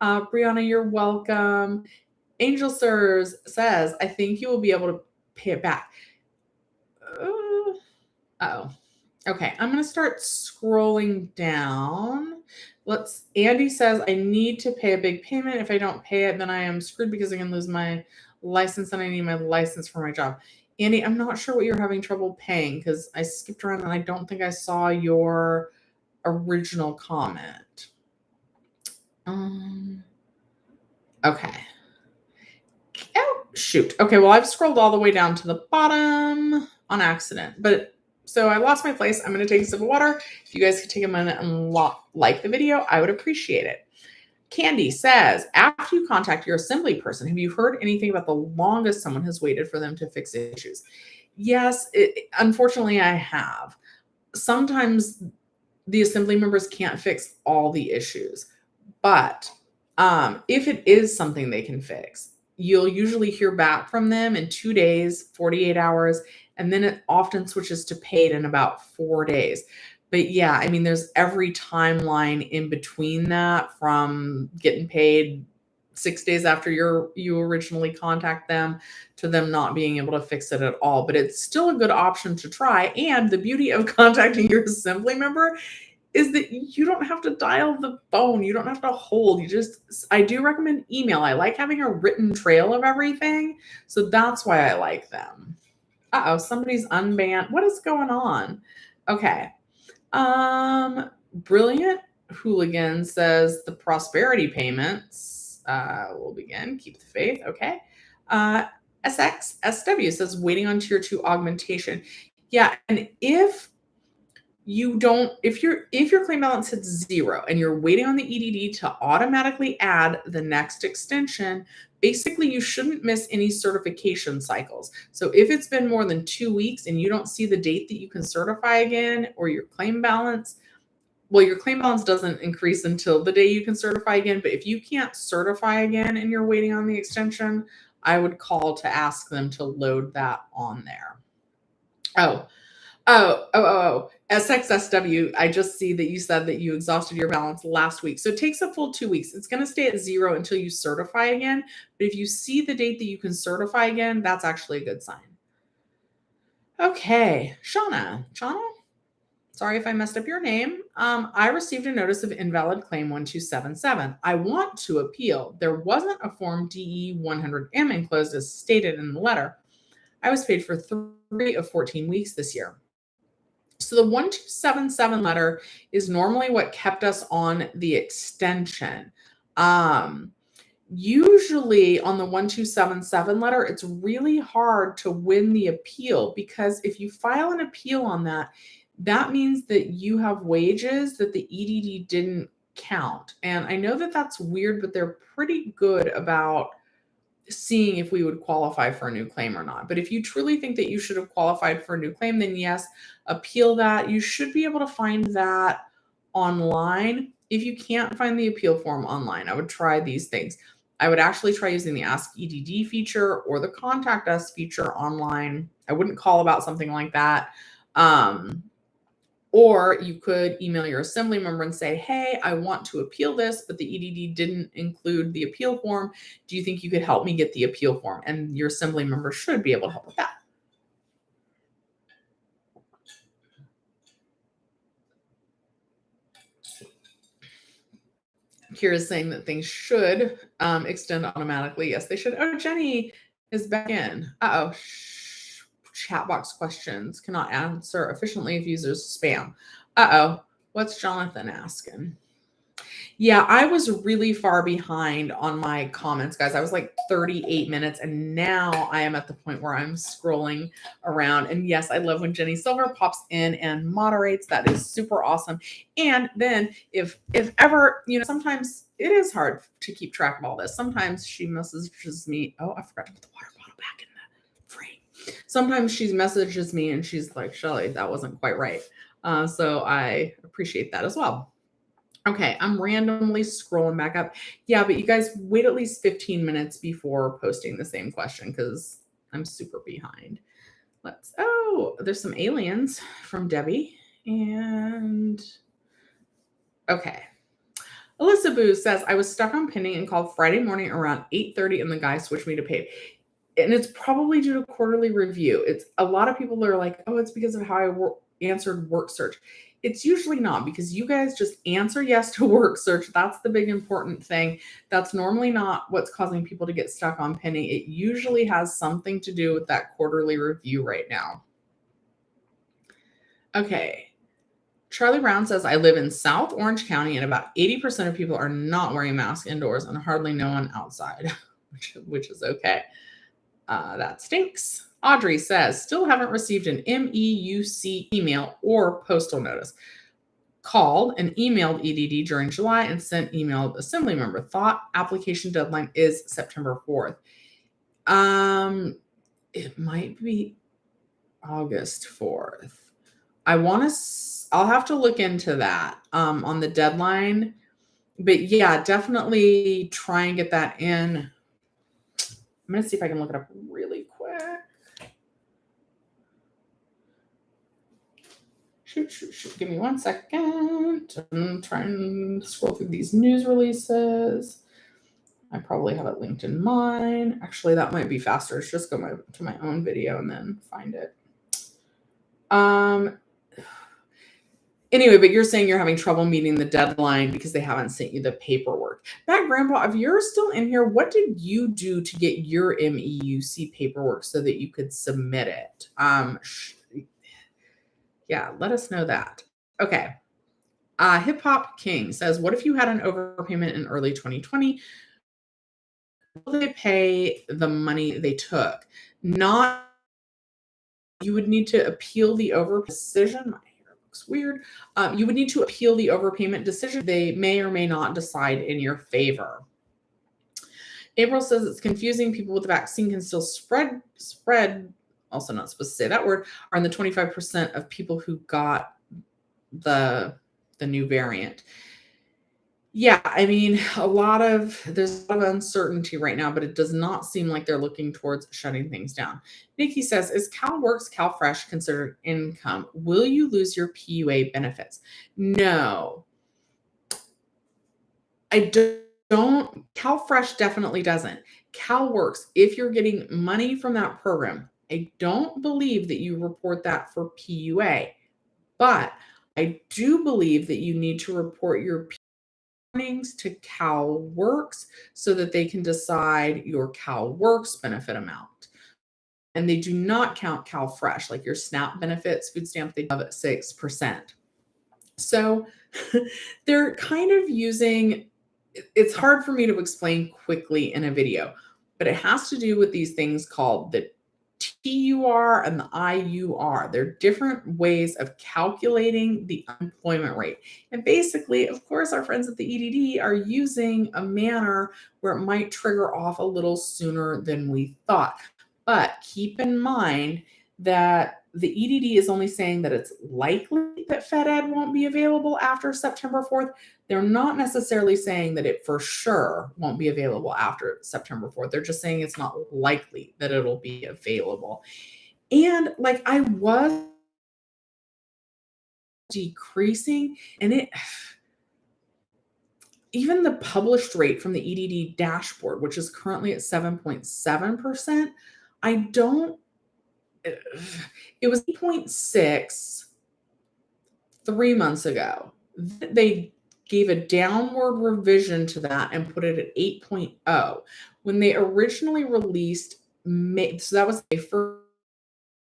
B: Brianna, you're welcome. Angel Sirs says, I think you will be able to pay it back. Oh. Okay, I'm gonna start scrolling down. Andy says, I need to pay a big payment. If I don't pay it, then I am screwed because I can lose my license and I need my license for my job. Andy, I'm not sure what you're having trouble paying because I skipped around and I don't think I saw your original comment. Okay. Oh, shoot. Okay, well, I've scrolled all the way down to the bottom on accident, but so I lost my place. I'm going to take a sip of water. If you guys could take a minute and like the video, I would appreciate it. Candy says, after you contact your assembly person, have you heard anything about the longest someone has waited for them to fix issues? Yes, unfortunately, I have. Sometimes the assembly members can't fix all the issues, but if it is something they can fix, you'll usually hear back from them in 2 days, 48 hours, and then it often switches to paid in about 4 days. But yeah, I mean, there's every timeline in between that from getting paid 6 days after you originally contact them to them not being able to fix it at all. But it's still a good option to try. And the beauty of contacting your assembly member is that you don't have to dial the phone. You don't have to hold. I do recommend email. I like having a written trail of everything. So that's why I like them. Uh-oh, somebody's unbanned. What is going on? Okay. Brilliant Hooligan says the prosperity payments will begin. Keep the faith. Okay. SXSW says waiting on tier 2 augmentation. Yeah, and if your claim balance hits 0 and you're waiting on the EDD to automatically add the next extension, basically you shouldn't miss any certification cycles. So if it's been more than 2 weeks and you don't see the date that you can certify again, or your claim balance doesn't increase until the day you can certify again. But if you can't certify again and you're waiting on the extension, I would call to ask them to load that on there. SXSW, I just see that you said that you exhausted your balance last week. So it takes a full 2 weeks. It's going to stay at 0 until you certify again. But if you see the date that you can certify again, that's actually a good sign. Okay, Shauna, sorry if I messed up your name. I received a notice of invalid claim 1277. I want to appeal. There wasn't a form DE 100M enclosed as stated in the letter. I was paid for 3 of 14 weeks this year. So the 1277 letter is normally what kept us on the extension. Usually on the 1277 letter, it's really hard to win the appeal because if you file an appeal on that, that means that you have wages that the EDD didn't count. And I know that that's weird, but they're pretty good about seeing if we would qualify for a new claim or not. But if you truly think that you should have qualified for a new claim, then yes, appeal that. You should be able to find that online. If you can't find the appeal form online, I would try these things. I would actually try using the Ask EDD feature or the Contact Us feature online. I wouldn't call about something like that. Or you could email your assembly member and say, hey, I want to appeal this, but the EDD didn't include the appeal form. Do you think you could help me get the appeal form? And your assembly member should be able to help with that. Kira's saying that things should extend automatically. Yes, they should. Oh, Jenny is back in. Uh-oh. Chat box questions cannot answer efficiently if users spam. Uh-oh. What's Jonathan asking? Yeah, I was really far behind on my comments, guys. I was like 38 minutes, and now I am at the point where I'm scrolling around. And yes, I love when Jenny Silver pops in and moderates. That is super awesome. And then if ever, sometimes it is hard to keep track of all this. Sometimes she messages me. Oh, I forgot to put the water bottle back in the frame. Sometimes she messages me and she's like, Shelly, that wasn't quite right. So I appreciate that as well. Okay, I'm randomly scrolling back up. Yeah, but you guys wait at least 15 minutes before posting the same question because I'm super behind. There's some aliens from Debbie. And okay. Alyssa Boo says, I was stuck on pending and called Friday morning around 8:30 and the guy switched me to paid. And it's probably due to quarterly review. It's a lot of people are like, oh, it's because of how I answered work search. It's usually not, because you guys just answer yes to work search. That's the big important thing. That's normally not what's causing people to get stuck on pending. It usually has something to do with that quarterly review right now. Okay. Charlie Brown says, I live in South Orange County and about 80% of people are not wearing masks indoors and hardly no one outside, which is okay. That stinks. Audrey says, still haven't received an MEUC email or postal notice. Called and emailed EDD during July and sent emailed assembly member. Thought application deadline is September 4th. It might be August 4th. I'll have to look into that on the deadline. But yeah, definitely try and get that in. I'm going to see if I can look it up really quick. Shoot. Give me 1 second. I'm trying to scroll through these news releases. I probably have it linked in mine. Actually, that might be faster. It's just go to my own video and then find it. Anyway, but you're saying you're having trouble meeting the deadline because they haven't sent you the paperwork. Matt Grandpa, if you're still in here, what did you do to get your MEUC paperwork so that you could submit it? Yeah, let us know that. Okay. Hip Hop King says, what if you had an overpayment in early 2020? Will they pay the money they took? Not, you would need to appeal the overpayment decision. My hair looks weird. You would need to appeal the overpayment decision. They may or may not decide in your favor. April says it's confusing. People with the vaccine can still spread, also not supposed to say that word, are in the 25% of people who got the new variant. Yeah, I mean, there's a lot of uncertainty right now, but it does not seem like they're looking towards shutting things down. Nikki says, is CalWorks, CalFresh considered income? Will you lose your PUA benefits? No. I don't. CalFresh definitely doesn't. CalWorks, if you're getting money from that program, I don't believe that you report that for PUA, but I do believe that you need to report your earnings to CalWorks so that they can decide your CalWorks benefit amount. And they do not count CalFresh, like your SNAP benefits, food stamp, they have at 6%. So they're kind of using, it's hard for me to explain quickly in a video, but it has to do with these things called the TUR and the IUR. They're different ways of calculating the unemployment rate. And basically, of course, our friends at the EDD are using a manner where it might trigger off a little sooner than we thought. But keep in mind that the EDD is only saying that it's likely that FedEd won't be available after September 4th. They're not necessarily saying that it for sure won't be available after September 4th. They're just saying it's not likely that it'll be available. And like I was decreasing, and even the published rate from the EDD dashboard, which is currently at 7.7%, it was 8.6 3 months ago. They gave a downward revision to that and put it at 8.0. When they originally released May, so that was May 1st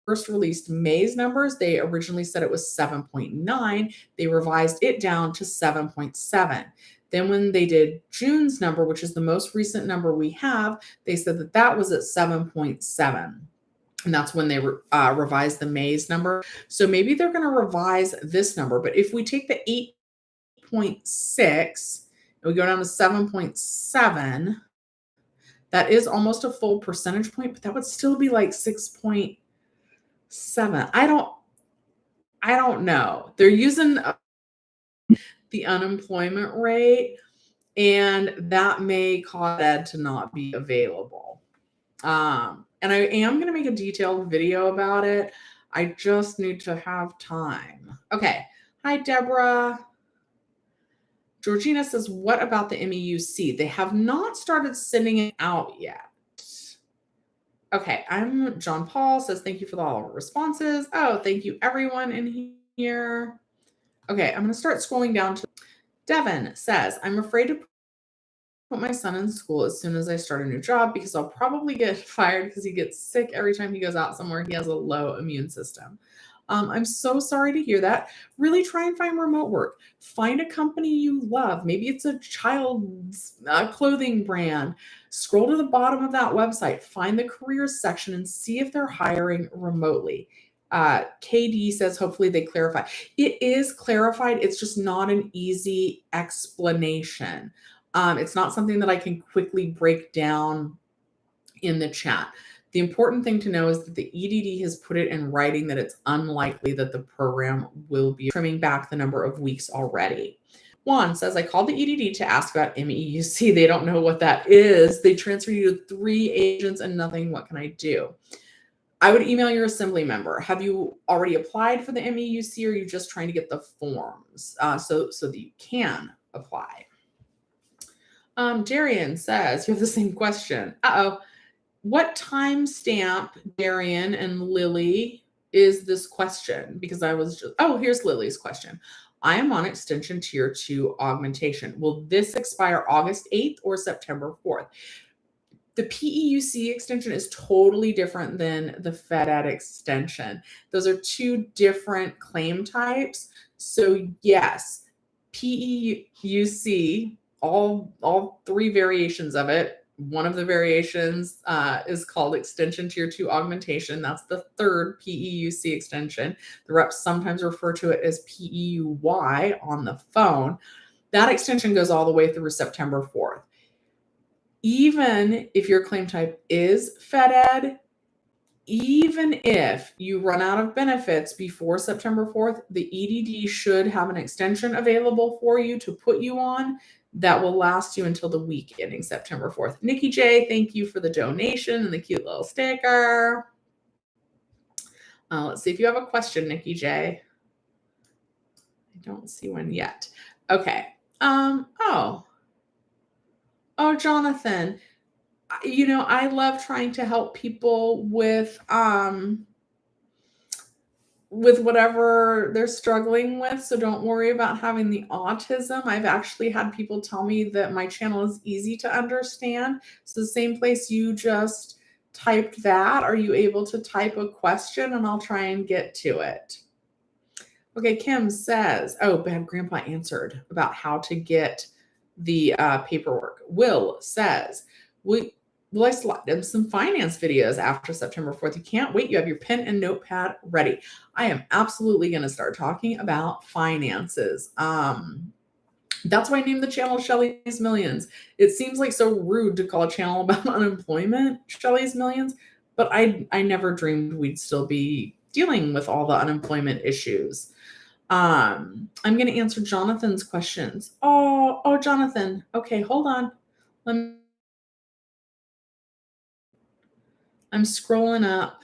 B: first released May's numbers, they originally said it was 7.9. They revised it down to 7.7. Then when they did June's number, which is the most recent number we have, they said that that was at 7.7. And that's when they revised the May's number. So maybe they're going to revise this number. But if we take the 8.6 and we go down to 7.7, that is almost a full percentage point, but that would still be like 6.7. I don't know. They're using the unemployment rate, and that may cause Ed to not be available. And I am going to make a detailed video about it. I just need to have time. Okay. Hi, Deborah. Georgina says, what about the MEUC? They have not started sending it out yet. Okay, I'm John Paul says, thank you for all the responses. Oh, thank you everyone in here. Okay, I'm going to start scrolling down to Devin says, I'm afraid to put my son in school as soon as I start a new job because I'll probably get fired because he gets sick every time he goes out somewhere. He has a low immune system. I'm so sorry to hear that. Really try and find remote work. Find a company you love. Maybe it's a child's clothing brand. Scroll to the bottom of that website. Find the careers section and see if they're hiring remotely. KD says, hopefully they clarify. It is clarified. It's just not an easy explanation. It's not something that I can quickly break down in the chat. The important thing to know is that the EDD has put it in writing that it's unlikely that the program will be trimming back the number of weeks already. Juan says, I called the EDD to ask about MEUC. They don't know what that is. They transfer you to 3 agents and nothing. What can I do? I would email your assembly member. Have you already applied for the MEUC, or are you just trying to get the forms so that you can apply? Darian says, you have the same question. What timestamp, Darian and Lily, is this question? Because I was just, here's Lily's question. I am on extension tier 2 augmentation. Will this expire August 8th or September 4th? The PEUC extension is totally different than the FedEd extension. Those are 2 different claim types. So yes, PEUC, all 3 variations of it. One of the variations is called Extension Tier 2 Augmentation. That's the 3rd PEUC extension. The reps sometimes refer to it as PEUY on the phone. That extension goes all the way through September 4th. Even if your claim type is FedEd, even if you run out of benefits before September 4th, the EDD should have an extension available for you to put you on that will last you until the week ending September 4th. Nikki J, thank you for the donation and the cute little sticker. Let's see if you have a question, Nikki J. I don't see one yet. Okay. Jonathan, I love trying to help people with whatever they're struggling with. So don't worry about having the autism. I've actually had people tell me that my channel is easy to understand. So the same place you just typed that, are you able to type a question and I'll try and get to it? Okay, Kim says, Bad Grandpa answered about how to get the paperwork. Will says, will I slide in some finance videos after September 4th? You can't wait. You have your pen and notepad ready. I am absolutely going to start talking about finances. That's why I named the channel Shelly's Millions. It seems like so rude to call a channel about unemployment Shelly's Millions, but I never dreamed we'd still be dealing with all the unemployment issues. I'm going to answer Jonathan's questions. Oh, Jonathan. Okay, hold on. I'm scrolling up.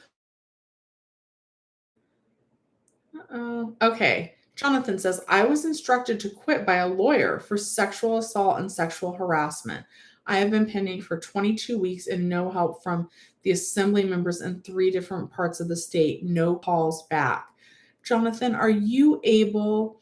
B: Okay. Jonathan says, I was instructed to quit by a lawyer for sexual assault and sexual harassment. I have been pending for 22 weeks and no help from the assembly members in 3 different parts of the state. No calls back. Jonathan, are you able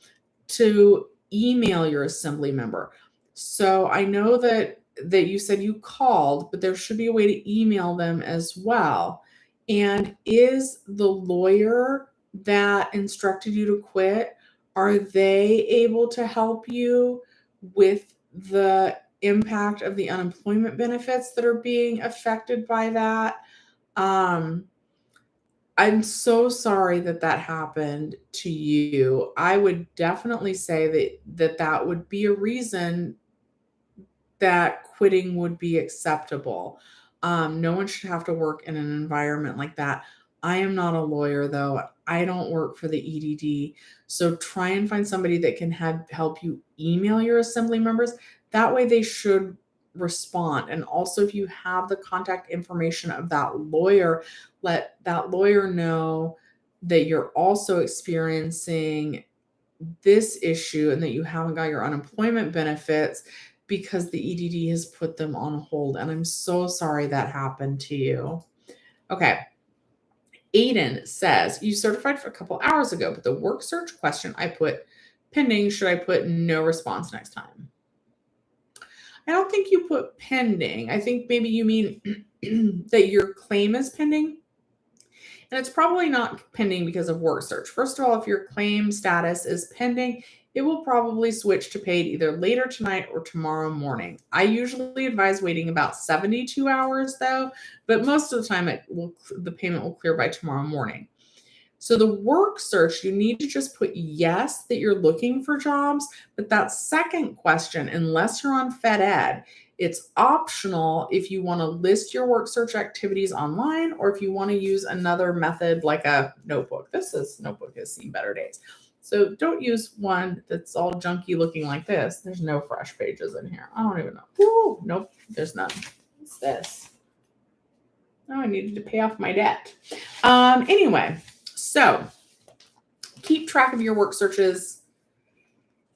B: to email your assembly member? So I know that you said you called, but there should be a way to email them as well. And is the lawyer that instructed you to quit, are they able to help you with the impact of the unemployment benefits that are being affected by that? I'm so sorry that that happened to you. I would definitely say that would be a reason that quitting would be acceptable. No one should have to work in an environment like that. I am not a lawyer, though. I don't work for the EDD. So try and find somebody that can help you email your assembly members. That way they should respond. And also, if you have the contact information of that lawyer, let that lawyer know that you're also experiencing this issue and that you haven't got your unemployment benefits because the EDD has put them on hold. And I'm so sorry that happened to you. Okay. Aiden says, you certified for a couple hours ago, but the work search question I put pending. Should I put no response next time? I don't think you put pending. I think maybe you mean that your claim is pending. And it's probably not pending because of work search. First of all, if your claim status is pending, it will probably switch to paid either later tonight or tomorrow morning. I usually advise waiting about 72 hours though, but most of the time the payment will clear by tomorrow morning. So the work search, you need to just put yes that you're looking for jobs, but that second question, unless you're on FedEd, it's optional if you want to list your work search activities online or if you want to use another method like a notebook. Notebook has seen better days. So don't use one that's all junky looking like this. There's no fresh pages in here. I don't even know. Ooh, nope, there's none. What's this? Oh, I needed to pay off my debt. Anyway, so keep track of your work searches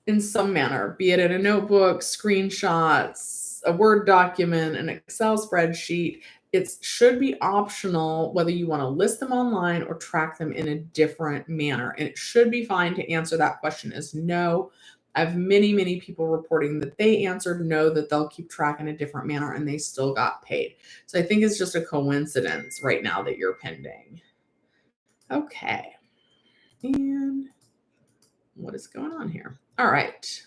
B: in some manner, be it in a notebook, screenshots, a Word document, an Excel spreadsheet. It should be optional whether you want to list them online or track them in a different manner. And it should be fine to answer that question as no. I have many, many people reporting that they answered no, that they'll keep track in a different manner and they still got paid. So I think it's just a coincidence right now that you're pending. Okay. And what is going on here? All right.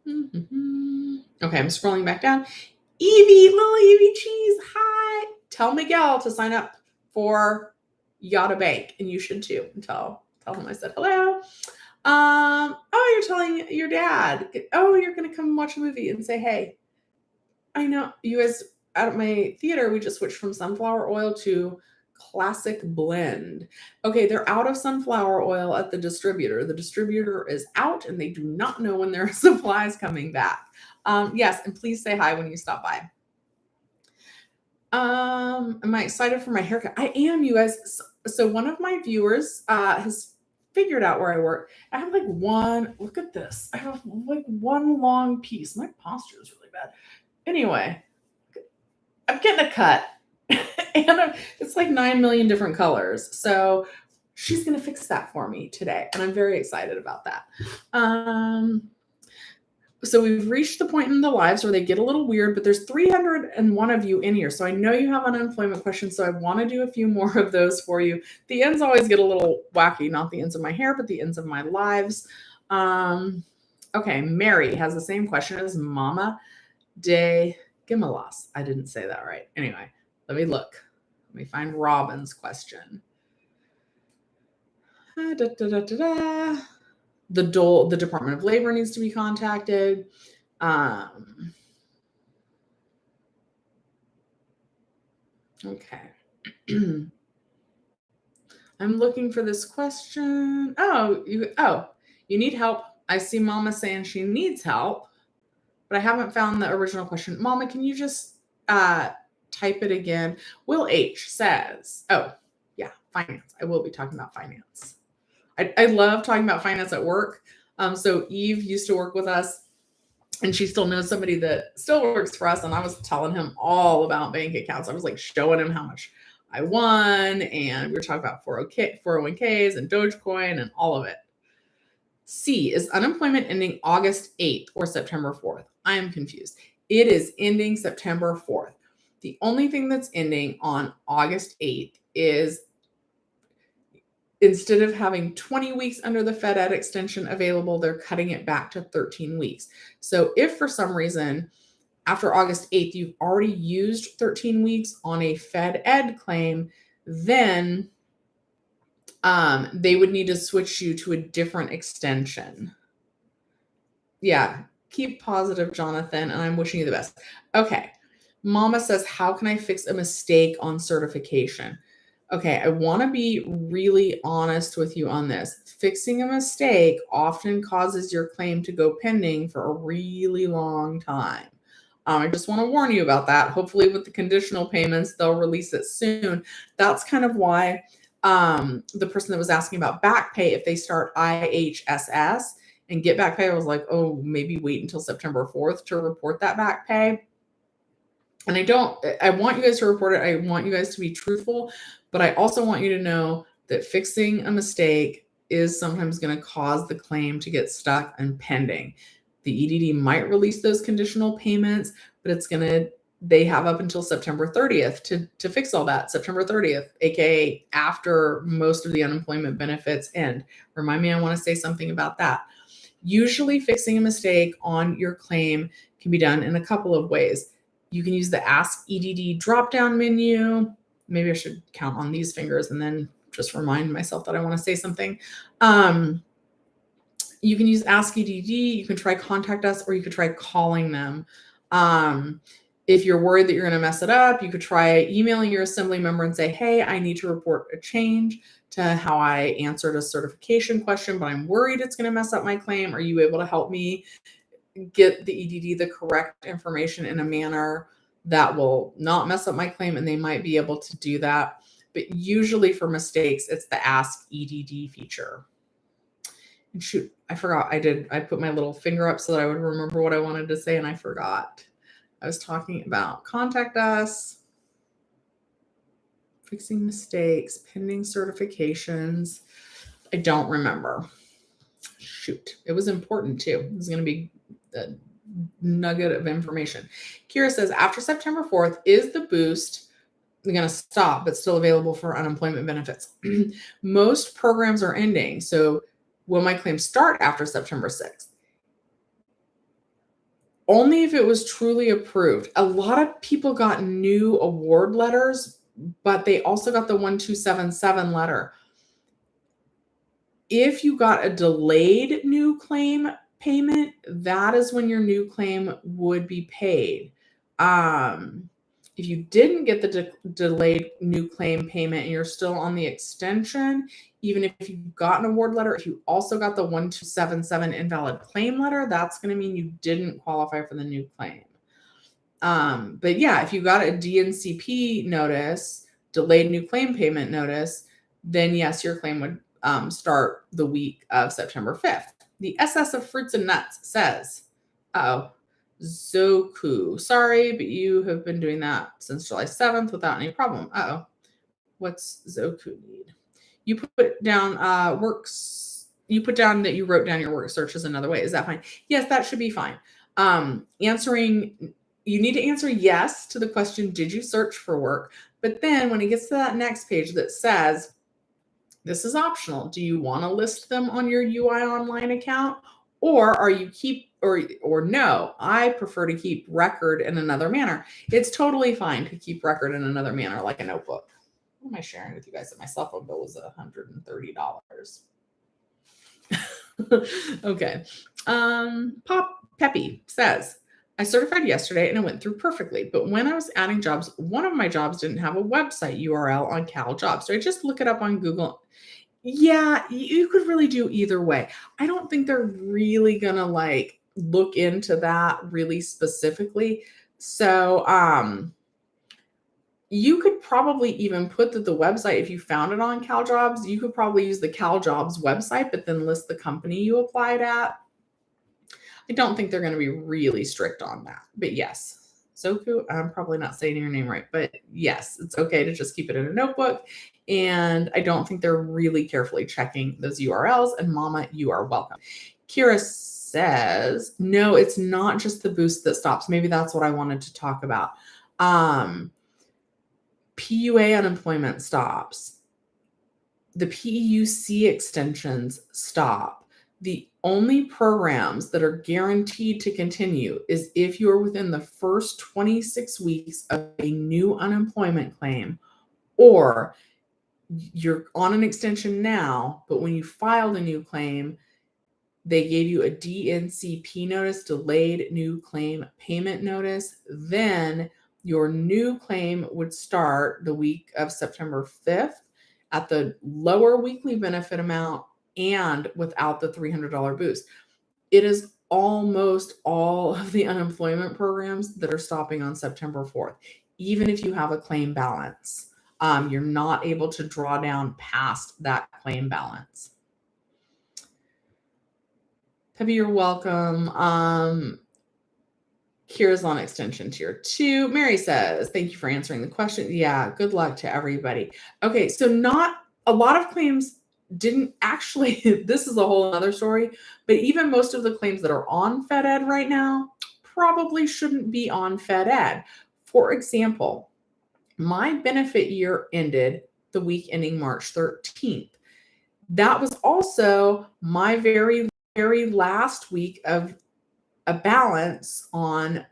B: Okay, I'm scrolling back down. Evie, little Evie Cheese, hi. Tell Miguel to sign up for Yada Bank, and you should too. Tell him I said hello. Oh, you're telling your dad. Oh, you're gonna come watch a movie and say hey. I know you guys at my theater. We just switched from sunflower oil to classic blend. Okay, they're out of sunflower oil at the distributor. The distributor is out and they do not know when their supply is coming back. Yes, and please say hi when you stop by. Am I excited for my haircut? I am, you guys. So one of my viewers has figured out where I work. I have like one, look at this. I have like one long piece. My posture is really bad. Anyway, I'm getting a cut. And it's like 9 million different colors. So she's going to fix that for me today. And I'm very excited about that. So we've reached the point in the lives where they get a little weird, but there's 301 of you in here. So I know you have unemployment questions. So I want to do a few more of those for you. The ends always get a little wacky, not the ends of my hair, but the ends of my lives. Okay, Mary has the same question as Mama de Gimelas. I didn't say that right. Anyway, let me look. Let me find Robin's question. The Department of Labor needs to be contacted. Okay. I'm looking for this question. You need help. I see Mama saying she needs help, but I haven't found the original question. Mama, can you just type it again? Will H says, oh, yeah, finance. I will be talking about finance. I love talking about finance at work. So Eve used to work with us and she still knows somebody that still works for us. And I was telling him all about bank accounts. I was like showing him how much I won. And we were talking about 401ks and Dogecoin and all of it. C, is unemployment ending August 8th or September 4th? I am confused. It is ending September 4th. The only thing that's ending on August 8th is, instead of having 20 weeks under the Fed Ed extension available, they're cutting it back to 13 weeks. So if for some reason after August 8th, you've already used 13 weeks on a Fed Ed claim, then they would need to switch you to a different extension. Yeah, keep positive, Jonathan, and I'm wishing you the best. Okay. Mama says, how can I fix a mistake on certification? Okay, I want to be really honest with you on this. Fixing a mistake often causes your claim to go pending for a really long time. I just want to warn you about that. Hopefully with the conditional payments, they'll release it soon. That's kind of why the person that was asking about back pay, if they start IHSS and get back pay, I was like, oh, maybe wait until September 4th to report that back pay. And I want you guys to report it. I want you guys to be truthful, but I also want you to know that fixing a mistake is sometimes going to cause the claim to get stuck and pending. The EDD might release those conditional payments, but they have up until September 30th to fix all that. September 30th, aka after most of the unemployment benefits end. Remind me, I want to say something about that. Usually fixing a mistake on your claim can be done in a couple of ways. You can use the Ask EDD drop-down menu. Maybe I should count on these fingers and then just remind myself that I want to say something. You can use Ask EDD. You can try Contact Us, or you could try calling them. If you're worried that you're going to mess it up, you could try emailing your assembly member and say, hey, I need to report a change to how I answered a certification question, but I'm worried it's going to mess up my claim. Are you able to help me get the EDD the correct information in a manner that will not mess up my claim? And they might be able to do that. But usually for mistakes, it's the Ask EDD feature. And shoot, I forgot. I put my little finger up so that I would remember what I wanted to say, and I forgot. I was talking about Contact Us, fixing mistakes, pending certifications. I don't remember. Shoot, it was important too. It was going to be a nugget of information. Kira says, after September 4th, is the boost going to stop but still available for unemployment benefits? Most programs are ending. So will my claim start after September 6th? Only if it was truly approved. A lot of people got new award letters, but they also got the 1277 letter. If you got a delayed new claim payment, that is when your new claim would be paid. If you didn't get the delayed new claim payment and you're still on the extension, even if you got an award letter, if you also got the 1277 invalid claim letter, that's going to mean you didn't qualify for the new claim. But yeah, if you got a DNCP notice, delayed new claim payment notice, then yes, your claim would start the week of September 5th. The SS of Fruits and Nuts says, Zoku, sorry, but you have been doing that since July 7th without any problem. What's Zoku need? You put down you put down that you wrote down your work search as another way. Is that fine? Yes, that should be fine. You need to answer yes to the question, did you search for work? But then when it gets to that next page that says, this is optional. Do you want to list them on your UI Online account? Or are you or no, I prefer to keep record in another manner. It's totally fine to keep record in another manner, like a notebook. What am I sharing with you guys? That my cell phone bill was $130. Okay. Pop Peppy says, I certified yesterday and it went through perfectly. But when I was adding jobs, one of my jobs didn't have a website URL on Cal Jobs. So I just look it up on Google. Yeah, you could really do either way. I don't think they're really going to look into that really specifically. So, you could probably even put that the website, if you found it on Cal Jobs, you could probably use the Cal Jobs website, but then list the company you applied at. I don't think they're going to be really strict on that, but yes. Zoku, I'm probably not saying your name right, but yes, it's okay to just keep it in a notebook. And I don't think they're really carefully checking those URLs. And Mama, you are welcome. Kira says, no, it's not just the boost that stops. Maybe that's what I wanted to talk about. PUA unemployment stops. The PEUC extensions stop. The only programs that are guaranteed to continue is if you're within the first 26 weeks of a new unemployment claim, or you're on an extension now, but when you filed a new claim, they gave you a DNCP notice, delayed new claim payment notice. Then your new claim would start the week of September 5th at the lower weekly benefit amount and without the $300 boost. It is almost all of the unemployment programs that are stopping on September 4th, even if you have a claim balance. You're not able to draw down past that claim balance. Peppy, you're welcome. Kira's on extension tier 2. Mary says, thank you for answering the question. Yeah, good luck to everybody. Okay, so not a lot of claims didn't actually, this is a whole other story, but even most of the claims that are on FedEd right now probably shouldn't be on FedEd. For example, my benefit year ended the week ending March 13th. That was also my very last week of a balance on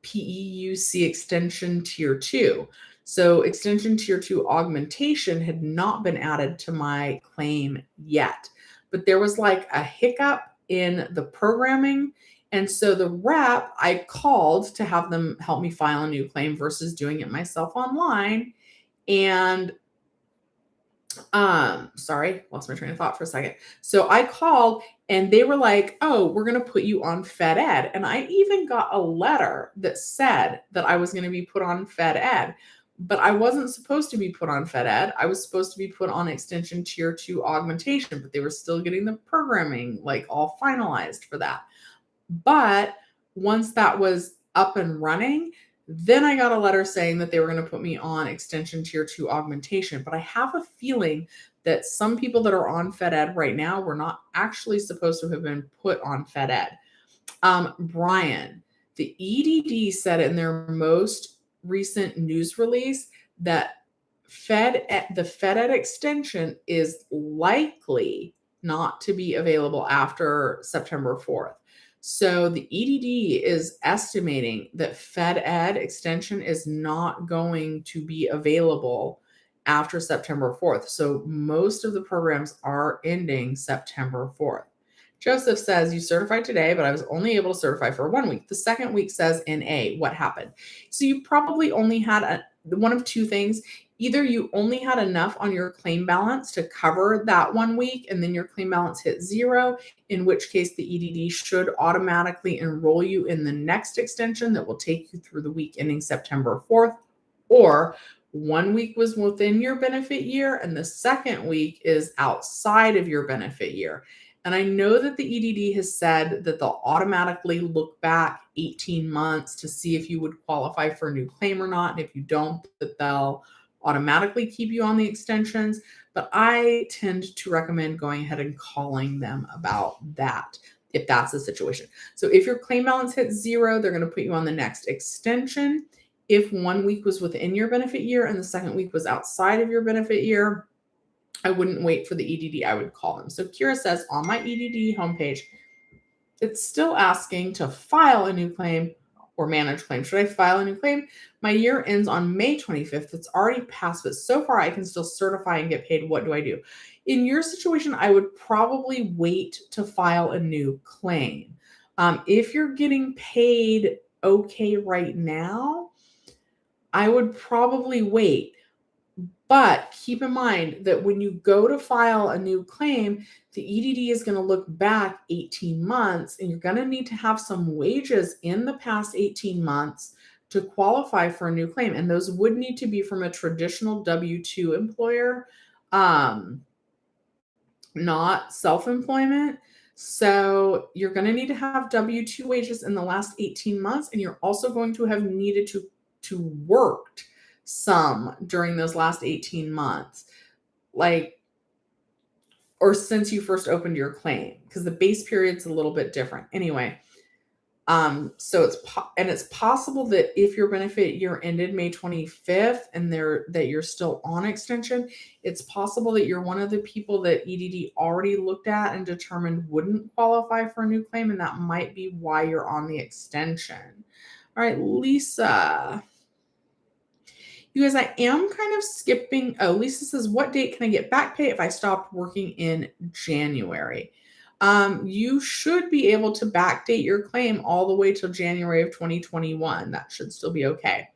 B: PEUC extension tier 2. So extension tier 2 augmentation had not been added to my claim yet, but there was like a hiccup in the programming. And so the rep, I called to have them help me file a new claim versus doing it myself online. And sorry, lost my train of thought for a second. So I called and they were like, oh, we're going to put you on FedEd. And I even got a letter that said that I was going to be put on FedEd, but I wasn't supposed to be put on FedEd. I was supposed to be put on extension tier 2 augmentation, but they were still getting the programming like all finalized for that. But once that was up and running, then I got a letter saying that they were going to put me on extension tier 2 augmentation. But I have a feeling that some people that are on FedEd right now were not actually supposed to have been put on FedEd. Brian, the EDD said in their most recent news release that the FedEd extension is likely not to be available after September 4th. So the EDD is estimating that FedEd extension is not going to be available after September 4th. So most of the programs are ending September 4th. Joseph says, you certified today, but I was only able to certify for 1 week. The second week says NA. What happened? So you probably only had one of two things. Either you only had enough on your claim balance to cover that 1 week, and then your claim balance hit 0, in which case the EDD should automatically enroll you in the next extension that will take you through the week ending September 4th, or 1 week was within your benefit year and the second week is outside of your benefit year. And I know that the EDD has said that they'll automatically look back 18 months to see if you would qualify for a new claim or not. And if you don't, that they'll automatically keep you on the extensions. But I tend to recommend going ahead and calling them about that if that's the situation. So if your claim balance hits 0, they're going to put you on the next extension. If 1 week was within your benefit year and the second week was outside of your benefit year, I wouldn't wait for the EDD. I would call them. So Kira says on my EDD homepage, it's still asking to file a new claim or manage claim. Should I file a new claim? My year ends on May 25th. It's already passed, but so far I can still certify and get paid. What do I do? In your situation, I would probably wait to file a new claim. If you're getting paid okay right now, I would probably wait. But keep in mind that when you go to file a new claim, the EDD is going to look back 18 months and you're going to need to have some wages in the past 18 months to qualify for a new claim. And those would need to be from a traditional W-2 employer, not self-employment. So you're going to need to have W-2 wages in the last 18 months. And you're also going to have needed to work some during those last 18 months, or since you first opened your claim, because the base period's a little bit different. Anyway, So it's possible that if your benefit year ended May 25th and that you're still on extension, it's possible that you're one of the people that EDD already looked at and determined wouldn't qualify for a new claim, and that might be why you're on the extension. All right, Lisa. You guys, I am kind of skipping. Oh, Lisa says, what date can I get back pay if I stopped working in January? You should be able to backdate your claim all the way till January of 2021. That should still be okay.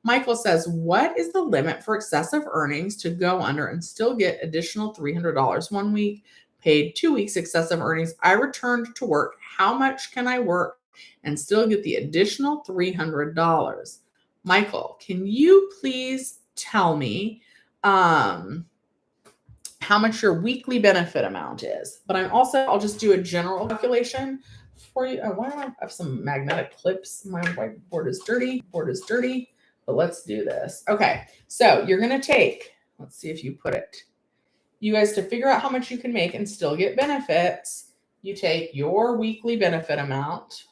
B: Michael says, what is the limit for excessive earnings to go under and still get additional $300 1 week, paid 2 weeks excessive earnings? I returned to work. How much can I work and still get the additional $300? Michael, can you please tell me how much your weekly benefit amount is? But I'll just do a general calculation for you. Oh, why do I have some magnetic clips? My whiteboard is dirty. But let's do this. Okay, so you're going to take, let's see if you put it. You guys, to figure out how much you can make and still get benefits, you take your weekly benefit amount.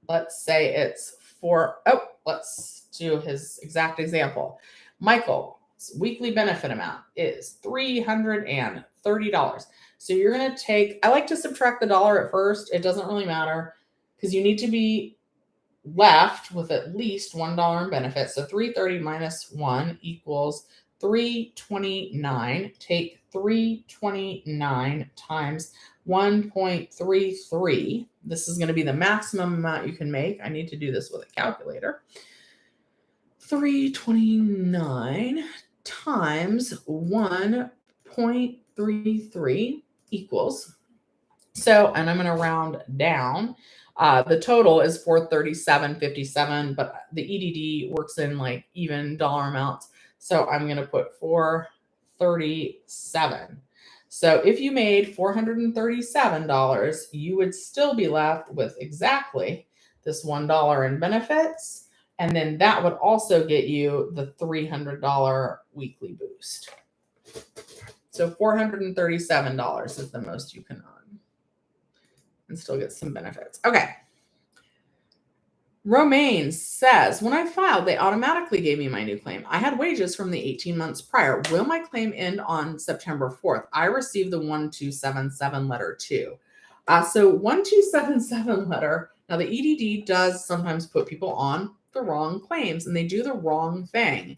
B: Let's say it's let's do his exact example. Michael's weekly benefit amount is $330. So you're going to take, I like to subtract the dollar at first. It doesn't really matter because you need to be left with at least $1 in benefits. So 330 minus 1 equals 329. Take 329 times 1.33. This is going to be the maximum amount you can make. I need to do this with a calculator. 329 times 1.33 equals. So, and I'm going to round down. The total is $437.57, but the EDD works in like even dollar amounts. So I'm going to put $437. So if you made $437, you would still be left with exactly this $1 in benefits. And then that would also get you the $300 weekly boost. So $437 is the most you can earn and still get some benefits. Okay. Romaine says, when I filed, they automatically gave me my new claim. I had wages from the 18 months prior. Will my claim end on September 4th? I received the 1277 letter too. So 1277 letter. Now the EDD does sometimes put people on the wrong claims and they do the wrong thing.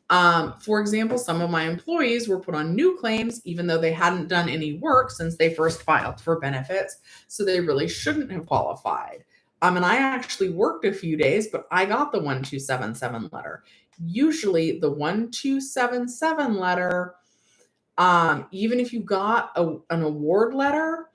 B: For example, some of my employees were put on new claims, even though they hadn't done any work since they first filed for benefits. So they really shouldn't have qualified. And I actually worked a few days, but I got the 1277 letter. Usually the 1277 letter, even if you got an award letter,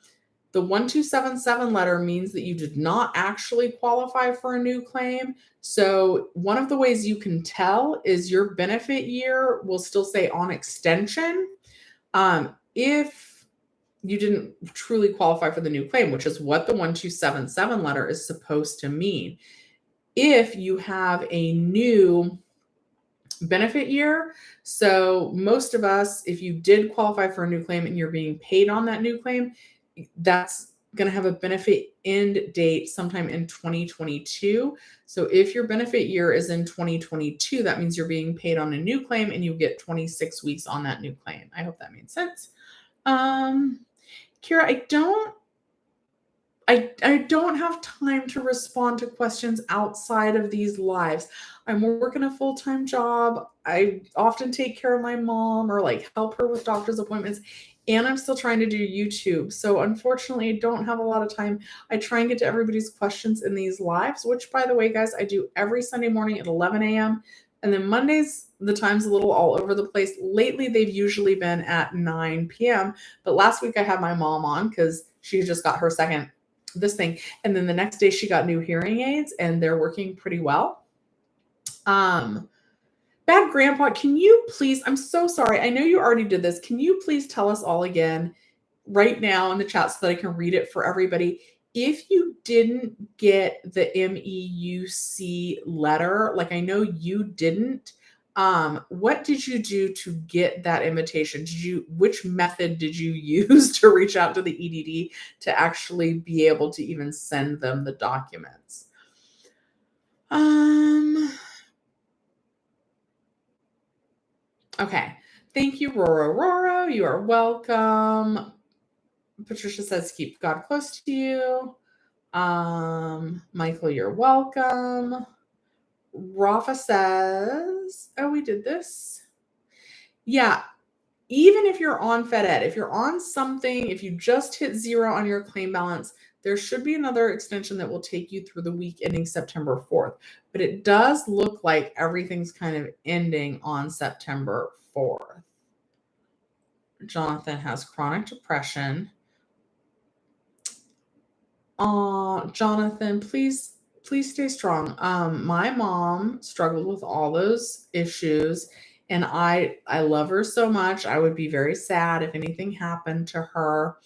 B: the 1277 letter means that you did not actually qualify for a new claim. So one of the ways you can tell is your benefit year will still say on extension if you didn't truly qualify for the new claim, which is what the 1277 letter is supposed to mean. If you have a new benefit year, so most of us, if you did qualify for a new claim and you're being paid on that new claim, that's going to have a benefit end date sometime in 2022. So if your benefit year is in 2022, that means you're being paid on a new claim and you get 26 weeks on that new claim. I hope that made sense. Kira, I don't have time to respond to questions outside of these lives. I'm working a full-time job. I often take care of my mom or like help her with doctor's appointments, and I'm still trying to do YouTube. So unfortunately, I don't have a lot of time. I try and get to everybody's questions in these lives, which by the way, guys, I do every Sunday morning at 11 a.m. And then Mondays, the time's a little all over the place. Lately, they've usually been at 9 p.m. But last week I had my mom on because she just got her second this thing. And then the next day she got new hearing aids and they're working pretty well. Bad Grandpa, can you please, I'm so sorry. I know you already did this. Can you please tell us all again right now in the chat so that I can read it for everybody? If you didn't get the MEUC letter, like I know you didn't,
A: What did you do to get that invitation? Which method did you use to reach out to the EDD to actually be able to even send them the documents? Okay. Thank you, Roro. You are welcome. Patricia says, keep God close to you. Michael, you're welcome. Rafa says, oh, we did this. Yeah. Even if you're on FedEd, if you're on something, if you just hit 0 on your claim balance, there should be another extension that will take you through the week ending September 4th. But it does look like everything's kind of ending on September 4th. Jonathan has chronic depression. Jonathan, please stay strong. My mom struggled with all those issues, and I love her so much. I would be very sad if anything happened to her.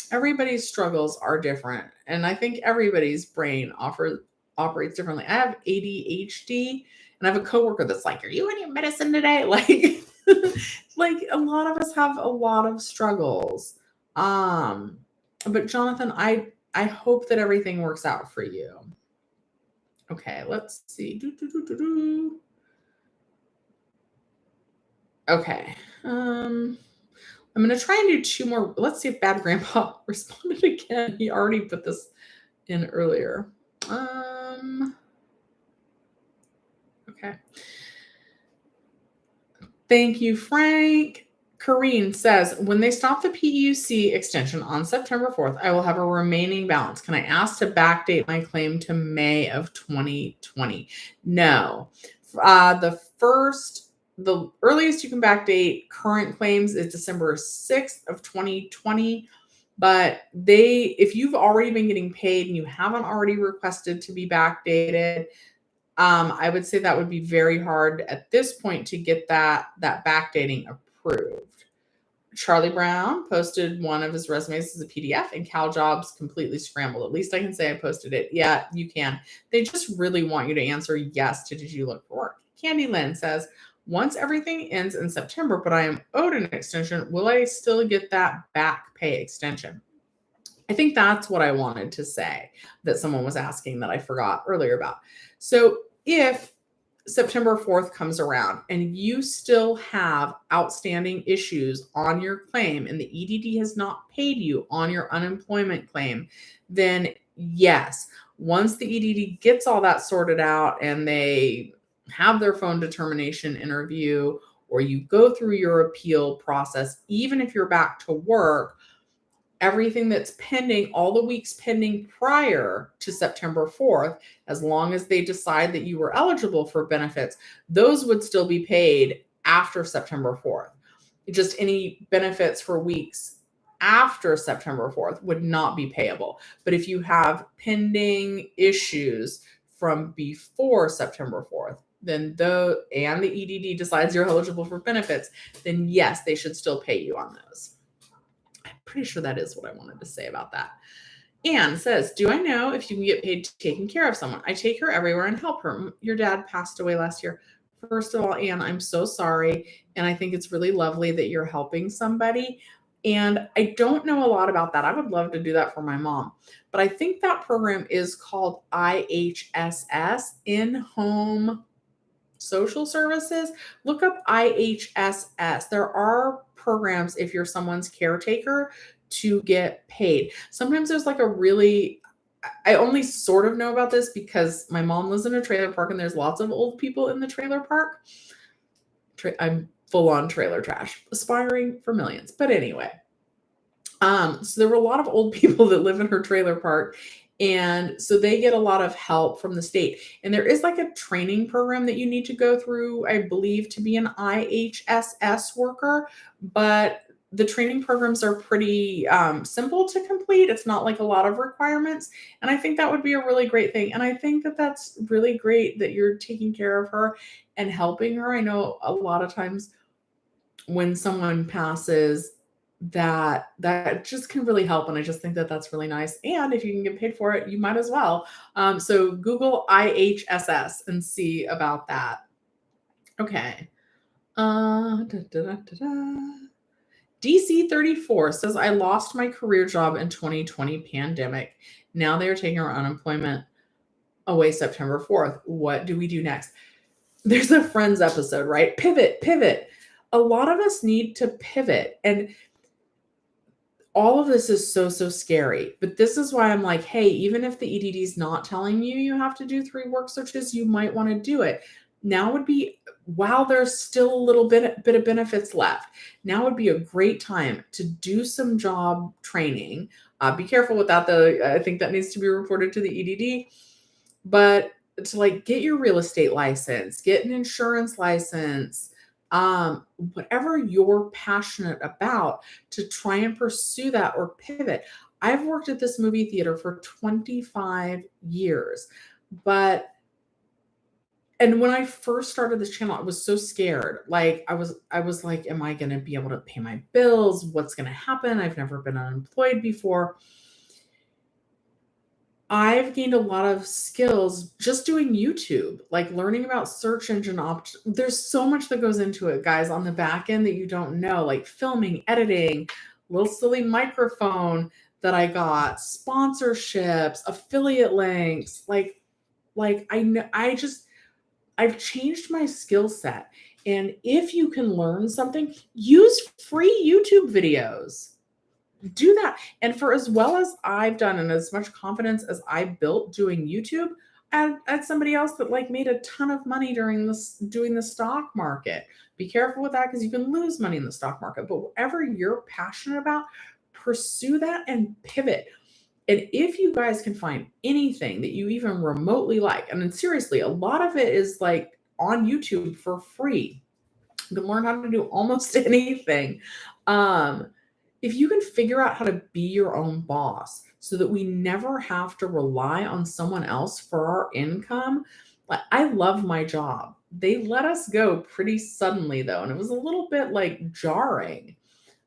A: Everybody's struggles are different, and I think everybody's brain operates differently. I have ADHD, and I have a coworker that's like, "Are you on your medicine today?" Like, like a lot of us have a lot of struggles. But Jonathan, I hope that everything works out for you. Okay, let's see. Okay. I'm going to try and do 2 more. Let's see if Bad Grandpa responded again. He already put this in earlier. Okay. Thank you, Frank. Kareen says, when they stop the PEUC extension on September 4th, I will have a remaining balance. Can I ask to backdate my claim to May of 2020? No. The earliest you can backdate current claims is December 6th of 2020. But if you've already been getting paid and you haven't already requested to be backdated, I would say that would be very hard at this point to get that backdating approved. Charlie Brown posted one of his resumes as a PDF, and CalJobs completely scrambled. At least I can say I posted it. Yeah, you can. They just really want you to answer yes to did you look for work. Candy Lynn says, once everything ends in September, but I am owed an extension, will I still get that back pay extension? I think that's what I wanted to say that someone was asking that I forgot earlier about. So if September 4th comes around and you still have outstanding issues on your claim and the EDD has not paid you on your unemployment claim, then yes, once the EDD gets all that sorted out and they have their phone determination interview or you go through your appeal process, even if you're back to work, everything that's pending, all the weeks pending prior to September 4th, as long as they decide that you were eligible for benefits, those would still be paid after September 4th. Just any benefits for weeks after September 4th would not be payable. But if you have pending issues from before September 4th, then the EDD decides you're eligible for benefits, then yes, they should still pay you on those. Pretty sure that is what I wanted to say about that. Anne says, do I know if you can get paid taking care of someone? I take her everywhere and help her. Your dad passed away last year. First of all, Anne, I'm so sorry. And I think it's really lovely that you're helping somebody. And I don't know a lot about that. I would love to do that for my mom. But I think that program is called IHSS, In-Home Social Services. Look up IHSS. There are programs if you're someone's caretaker to get paid. Sometimes there's like I only sort of know about this because my mom lives in a trailer park and there's lots of old people in the trailer park. I'm full on trailer trash, aspiring for millions. But anyway, so there were a lot of old people that live in her trailer park. And so they get a lot of help from the state. And there is like a training program that you need to go through, I believe, to be an IHSS worker. But the training programs are pretty simple to complete. It's not like a lot of requirements. And I think that would be a really great thing. And I think that that's really great that you're taking care of her and helping her. I know a lot of times when someone passes, that just can really help. And I just think that that's really nice. And if you can get paid for it, you might as well. So Google IHSS and see about that. Okay.
B: DC 34 says, I lost my career job in 2020 pandemic. Now they are taking our unemployment away September 4th. What do we do next? There's a Friends episode, right? Pivot. A lot of us need to pivot. And all of this is so scary. But this is why I'm like, hey, even if the EDD is not telling you have to do 3 work searches, you might want to do it. Now would be, while there's still a little bit of benefits left, now would be a great time to do some job training. Be careful with that, though. I think that needs to be reported to the EDD. But to like get your real estate license, get an insurance license, whatever you're passionate about, to try and pursue that or pivot. I've worked at this movie theater for 25 years, and when I first started this channel, I was so scared. Like I was like, am I going to be able to pay my bills? What's going to happen? I've never been unemployed before. I've gained a lot of skills just doing YouTube, like learning about search engine There's so much that goes into it, guys, on the back end that you don't know, like filming, editing, little silly microphone that I got, sponsorships, affiliate links. Like I know, I've changed my skill set. And if you can learn something, use free YouTube videos. Do that. And for as well as I've done and as much confidence as I built doing YouTube, I had somebody else that like made a ton of money doing the stock market. Be careful with that because you can lose money in the stock market. But whatever you're passionate about, pursue that and pivot. And if you guys can find anything that you even remotely like, and then seriously, a lot of it is like on YouTube for free. You can learn how to do almost anything. If you can figure out how to be your own boss so that we never have to rely on someone else for our income. Like, I love my job. They let us go pretty suddenly though, and it was a little bit like jarring.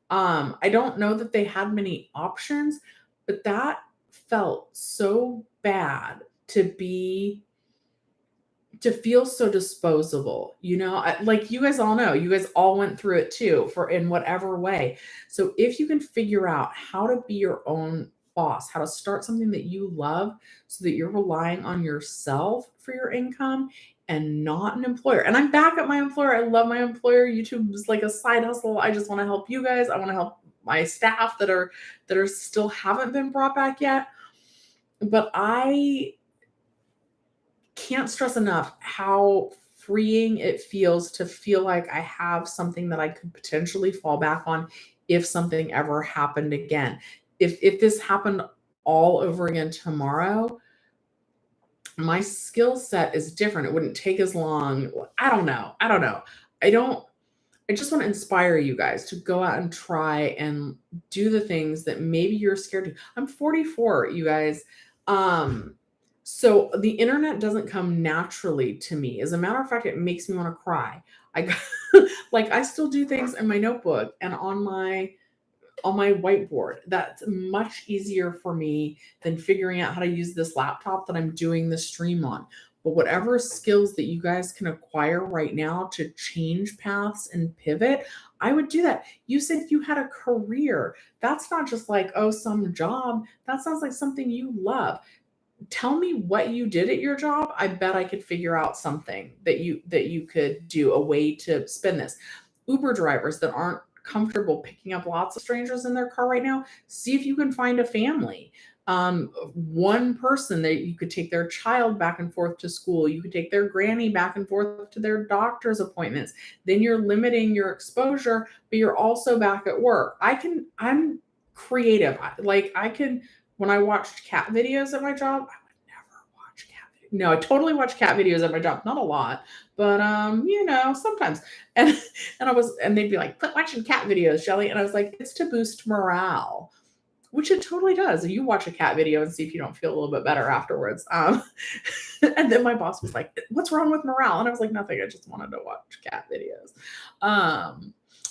B: I don't know that they had many options, but that felt so bad to feel so disposable, like you guys all know, you guys all went through it too, in whatever way. So if you can figure out how to be your own boss, how to start something that you love so that you're relying on yourself for your income and not an employer. And I'm back at my employer. I love my employer. YouTube is like a side hustle. I just want to help you guys. I want to help my staff that are still haven't been brought back yet. But I can't stress enough how freeing it feels to feel like I have something that I could potentially fall back on if something ever happened again. If this happened all over again tomorrow, my skill set is different. It wouldn't take as long. I don't know. I just want to inspire you guys to go out and try and do the things that maybe you're scared to. I'm 44, you guys. So the internet doesn't come naturally to me. As a matter of fact, it makes me want to cry. I still do things in my notebook and on my whiteboard. That's much easier for me than figuring out how to use this laptop that I'm doing the stream on. But whatever skills that you guys can acquire right now to change paths and pivot, I would do that. You said you had a career. That's not just like, oh, some job. That sounds like something you love. Tell me what you did at your job. I bet I could figure out something that you could do, a way to spin this. Uber drivers that aren't comfortable picking up lots of strangers in their car right now, see if you can find a family. One person that you could take their child back and forth to school. You could take their granny back and forth to their doctor's appointments. Then you're limiting your exposure, but you're also back at work. I'm creative. When I watched cat videos at my job, I would never watch cat videos. No, I totally watch cat videos at my job. Not a lot, but sometimes. And they'd be like, quit watching cat videos, Shelly. And I was like, it's to boost morale, which it totally does. You watch a cat video and see if you don't feel a little bit better afterwards. And then my boss was like, what's wrong with morale? And I was like, nothing. I just wanted to watch cat videos.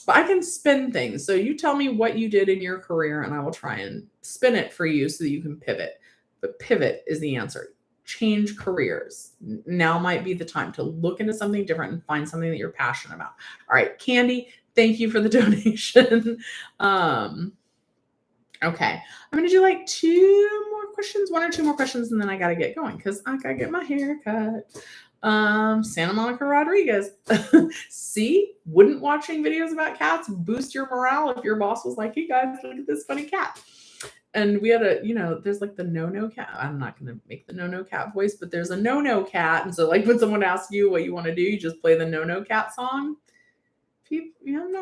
B: But I can spin things. So you tell me what you did in your career and I will try and spin it for you so that you can pivot. But pivot is the answer. change careers, now might be the time to look into something different and find something that you're passionate about. All right, Candy, thank you for the donation. Okay, I'm going to do like 2 more questions, 1 or 2 more questions, and then I got to get going because I got to get my hair cut. Santa Monica Rodriguez. See, wouldn't watching videos about cats boost your morale if your boss was like, hey guys, look at this funny cat? And we had there's like the no cat. I'm not going to make the no cat voice, but there's a no cat. And so like when someone asks you what you want to do, you just play the no cat song. I'm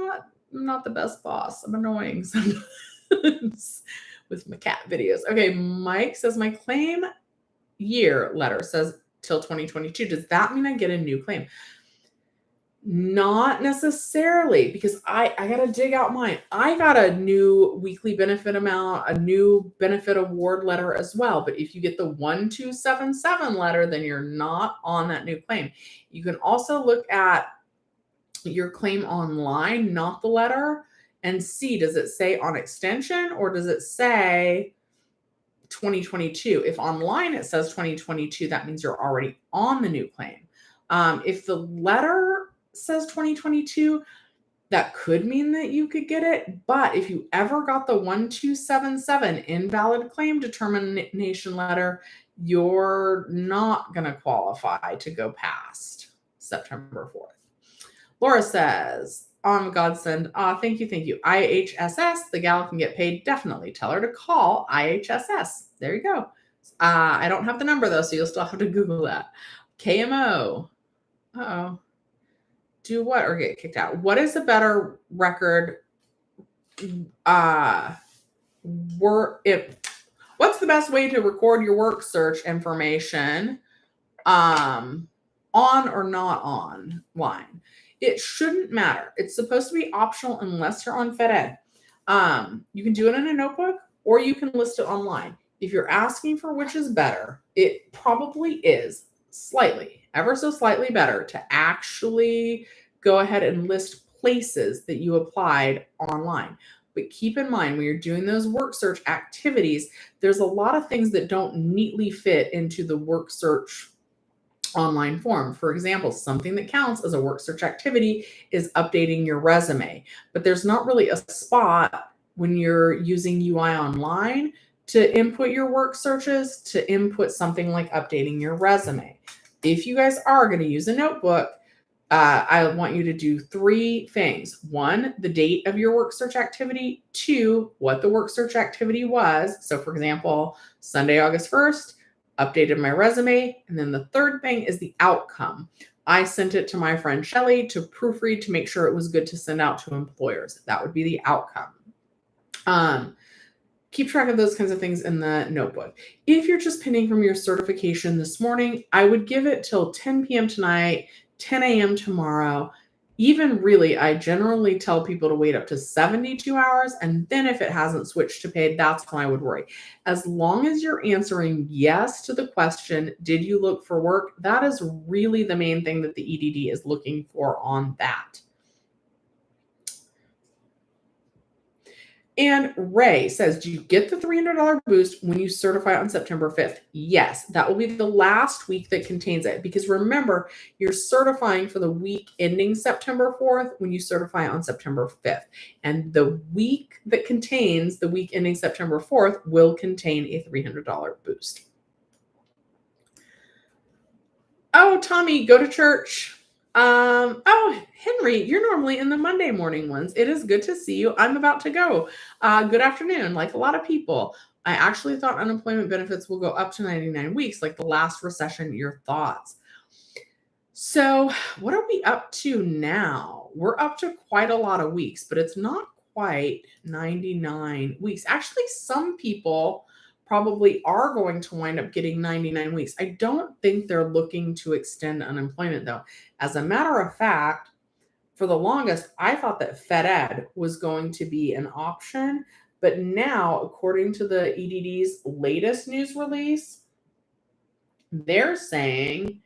B: not the best boss. I'm annoying sometimes with my cat videos. Okay, Mike says my claim year letter says till 2022. Does that mean I get a new claim? Not necessarily, because I got to dig out mine. I got a new weekly benefit amount, a new benefit award letter as well. But if you get the 1277 letter, then you're not on that new claim. You can also look at your claim online, not the letter, and see, does it say on extension or does it say 2022? If online it says 2022, that means you're already on the new claim. If the letter says 2022, that could mean that you could get it. But if you ever got the 1277 invalid claim determination letter, you're not going to qualify to go past September 4th. Laura says, godsend. Thank you. IHSS, the gal can get paid. Definitely tell her to call IHSS. There you go. I don't have the number though, so you'll still have to Google that. KMO. Uh-oh. Do what or get kicked out? What is a better record? What's the best way to record your work search information on or not online? It shouldn't matter. It's supposed to be optional unless you're on FedEd. You can do it in a notebook or you can list it online. If you're asking for which is better, it probably is ever so slightly better to actually go ahead and list places that you applied online. But keep in mind, when you're doing those work search activities, there's a lot of things that don't neatly fit into the work search online form. For example, something that counts as a work search activity is updating your resume, but there's not really a spot when you're using UI online to input your work searches to input something like updating your resume. If you guys are going to use a notebook, I want you to do 3 things. 1, the date of your work search activity. 2, what the work search activity was. So for example, Sunday, August 1st, updated my resume. And then the 3rd thing is the outcome. I sent it to my friend Shelly to proofread to make sure it was good to send out to employers. That would be the outcome. Keep track of those kinds of things in the notebook. If you're just pinning from your certification this morning, I would give it till 10 p.m. tonight, 10 a.m. tomorrow. Even really, I generally tell people to wait up to 72 hours. And then if it hasn't switched to paid, that's when I would worry. As long as you're answering yes to the question, did you look for work? That is really the main thing that the EDD is looking for on that. And Ray says, do you get the $300 boost when you certify on September 5th? Yes, that will be the last week that contains it. Because remember, you're certifying for the week ending September 4th when you certify on September 5th. And the week that contains the week ending September 4th will contain a $300 boost. Oh, Tommy, go to church. Oh, Henry, you're normally in the Monday morning ones. It is good to see you. I'm about to go. Good afternoon. Like a lot of people, I actually thought unemployment benefits will go up to 99 weeks, like the last recession. Your thoughts? So what are we up to now? We're up to quite a lot of weeks, but it's not quite 99 weeks. Actually, some people probably are going to wind up getting 99 weeks. I don't think they're looking to extend unemployment though. As a matter of fact, for the longest, I thought that FedEd was going to be an option, but now, according to the EDD's latest news release, they're saying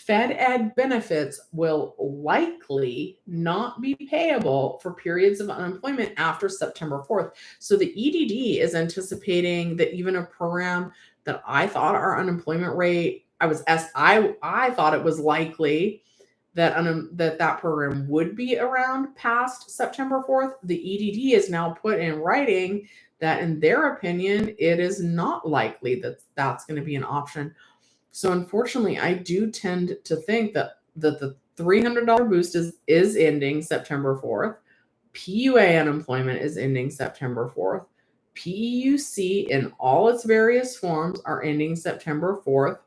B: FedEd benefits will likely not be payable for periods of unemployment after September 4th. So the EDD is anticipating that even a program that I thought our unemployment rate, I thought it was likely that that program would be around past September 4th. The EDD is now put in writing that in their opinion, it is not likely that that's going to be an option. So unfortunately, I do tend to think that the $300 boost is ending September 4th. PUA unemployment is ending September 4th. PEUC in all its various forms are ending September 4th.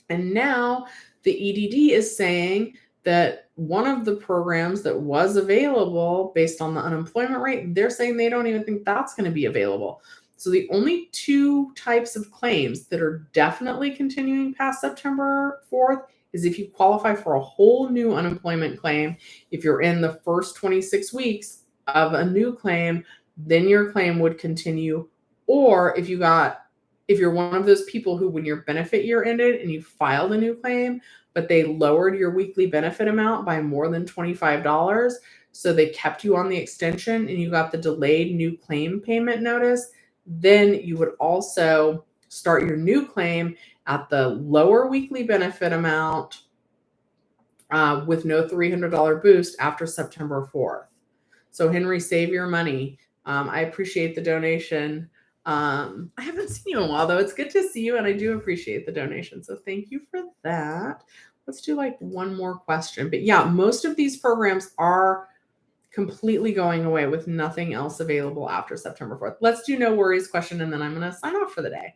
B: And now the EDD is saying that one of the programs that was available based on the unemployment rate, they're saying they don't even think that's going to be available. So the only two types of claims that are definitely continuing past September 4th is if you qualify for a whole new unemployment claim. If you're in the first 26 weeks of a new claim, then your claim would continue. Or if you're one of those people who, when your benefit year ended and you filed a new claim, but they lowered your weekly benefit amount by more than $25, so they kept you on the extension and you got the delayed new claim payment notice, then you would also start your new claim at the lower weekly benefit amount with no $300 boost after September 4th. So Henry, save your money. I appreciate the donation. I haven't seen you in a while, though. It's good to see you, and I do appreciate the donation. So thank you for that. Let's do like one more question. But yeah, most of these programs are completely going away with nothing else available after September 4th. Let's do no worries question, and then I'm going to sign off for the day.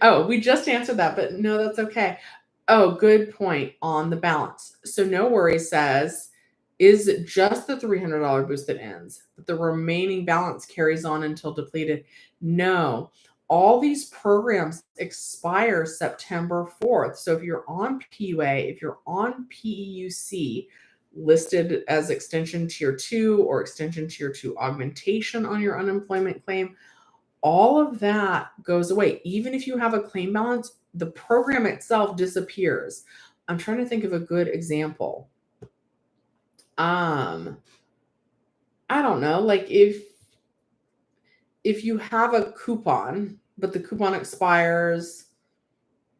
B: Oh, we just answered that, but no, that's okay. Oh, good point on the balance. So no worries says, is it just the $300 boost that ends, but the remaining balance carries on until depleted? No, all these programs expire September 4th. So if you're on PUA, if you're on PEUC, listed as extension tier 2 or extension tier 2 augmentation on your unemployment claim, all of that goes away. Even if you have a claim balance, the program itself disappears. I'm trying to think of a good example. I don't know, like if you have a coupon, but the coupon expires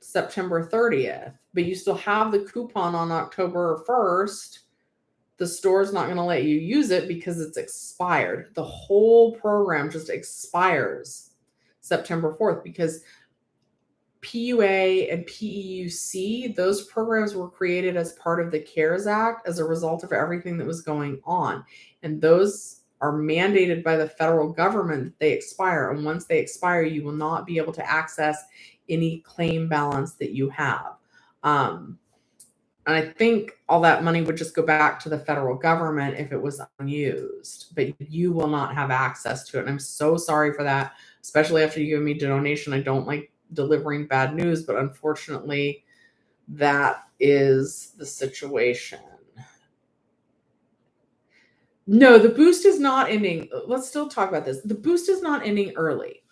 B: September 30th, but you still have the coupon on October 1st, the store's not going to let you use it because it's expired. The whole program just expires September 4th because PUA and PEUC, those programs were created as part of the CARES Act as a result of everything that was going on. And those are mandated by the federal government. They expire. And once they expire, you will not be able to access any claim balance that you have. And I think all that money would just go back to the federal government if it was unused, but you will not have access to it. And I'm so sorry for that, especially after you gave me a donation. I don't like delivering bad news, but unfortunately, that is the situation. No, the boost is not ending. Let's still talk about this. The boost is not ending early.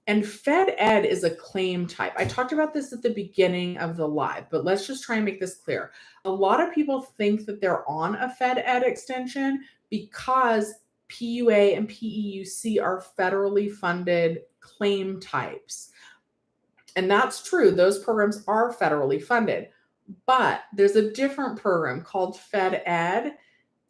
B: And Fed Ed is a claim type. I talked about this at the beginning of the live, but let's just try and make this clear. A lot of people think that they're on a Fed Ed extension because PUA and PEUC are federally funded claim types. And that's true. Those programs are federally funded. But there's a different program called Fed Ed.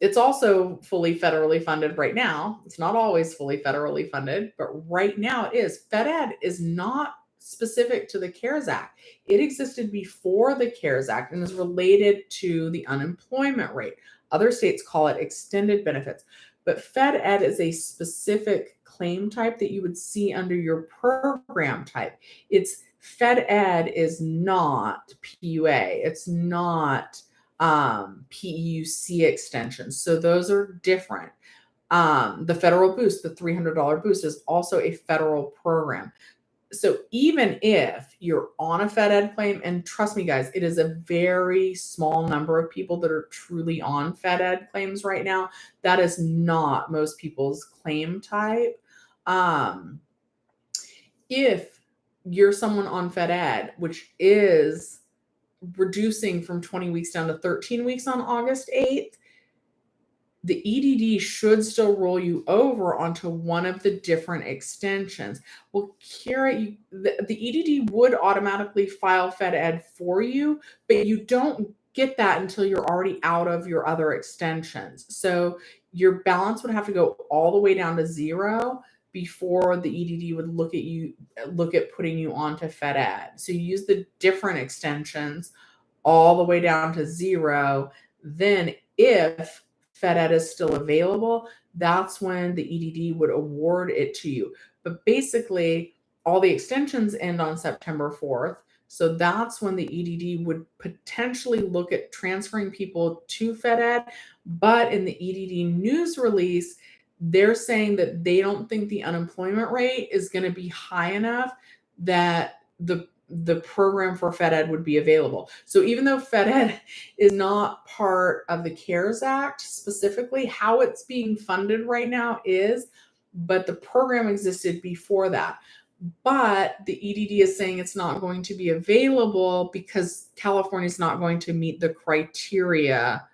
B: It's also fully federally funded right now. It's not always fully federally funded, but right now it is. Fed Ed is not specific to the CARES Act. It existed before the CARES Act and is related to the unemployment rate. Other states call it extended benefits. But Fed Ed is a specific claim type that you would see under your program type. It's Fed Ed is not PUA. It's not PEUC extensions. So those are different. The federal boost, the $300 boost, is also a federal program. So even if you're on a Fed Ed claim, and trust me, guys, it is a very small number of people that are truly on Fed Ed claims right now. That is not most people's claim type. If you're someone on Fed Ed, which is reducing from 20 weeks down to 13 weeks on August 8th, the EDD should still roll you over onto one of the different extensions. Well, Kira, the EDD would automatically file FedEd for you, but you don't get that until you're already out of your other extensions. So your balance would have to go all the way down to 0 before the EDD would look at putting you onto FedEd. So you use the different extensions all the way down to 0. Then if FedEd is still available, that's when the EDD would award it to you. But basically, all the extensions end on September 4th. So that's when the EDD would potentially look at transferring people to FedEd. But in the EDD news release, they're saying that they don't think the unemployment rate is going to be high enough that the program for FedEd would be available. So even though FedEd is not part of the CARES Act specifically, how it's being funded right now is, but the program existed before that. But the EDD is saying it's not going to be available because California is not going to meet the criteria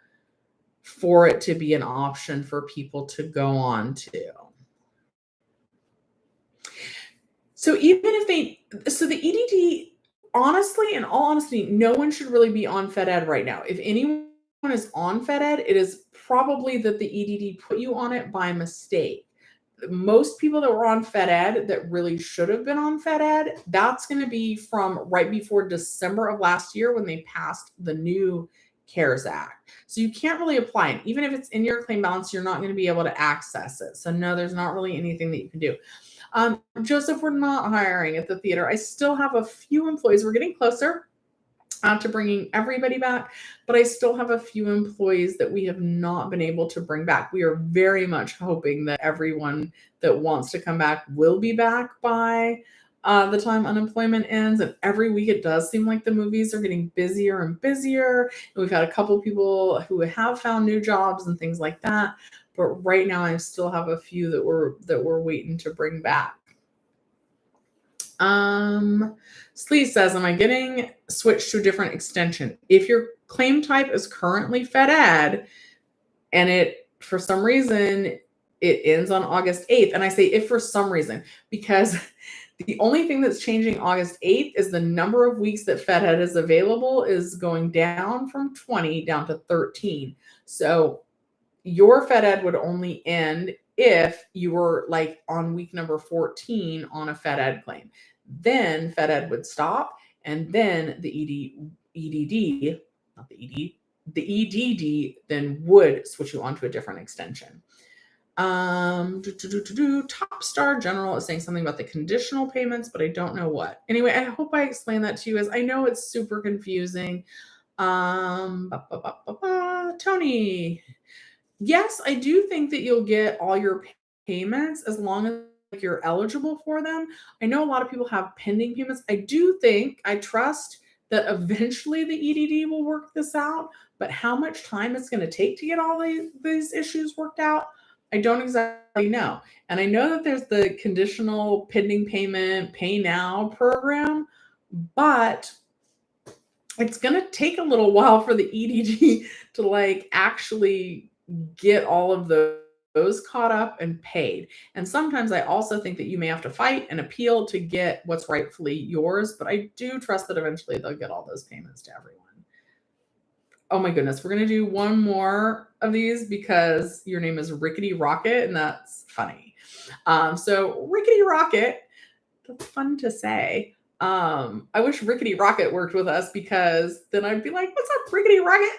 B: for it to be an option for people to go on to. So the EDD, honestly, in all honesty, no one should really be on FedEd right now. If anyone is on FedEd, it is probably that the EDD put you on it by mistake. Most people that were on FedEd that really should have been on FedEd, that's going to be from right before December of last year when they passed the new CARES Act. So you can't really apply it. Even if it's in your claim balance, you're not going to be able to access it. So no, there's not really anything that you can do. Joseph, we're not hiring at the theater. I still have a few employees. We're getting closer to bringing everybody back, but I still have a few employees that we have not been able to bring back. We are very much hoping that everyone that wants to come back will be back by the time unemployment ends. And every week it does seem like the movies are getting busier and busier. And we've had a couple people who have found new jobs and things like that. But right now I still have a few that we're waiting to bring back. Slee says, am I getting switched to a different extension? If your claim type is currently FedEd and it, for some reason, it ends on August 8th. And I say if for some reason, because the only thing that's changing August 8th is the number of weeks that FedEd is available is going down from 20 down to 13. So your FedEd would only end if you were like on week number 14 on a FedEd claim. Then FedEd would stop, and then the EDD then would switch you onto a different extension. Top Star General is saying something about the conditional payments, but I don't know what. Anyway, I hope I explained that to you, as I know it's super confusing. Tony, yes, I do think that you'll get all your payments as long as you're eligible for them. I know a lot of people have pending payments. I trust that eventually the EDD will work this out, but how much time it's going to take to get all these issues worked out, I don't exactly know. And I know that there's the conditional pending payment pay now program, but it's going to take a little while for the EDD to actually get all of those caught up and paid. And sometimes I also think that you may have to fight and appeal to get what's rightfully yours, but I do trust that eventually they'll get all those payments to everyone. Oh my goodness, we're going to do one more of these because your name is Rickety Rocket, and that's funny. So Rickety Rocket, that's fun to say. I wish Rickety Rocket worked with us, because then I'd be like, what's up, Rickety Rocket?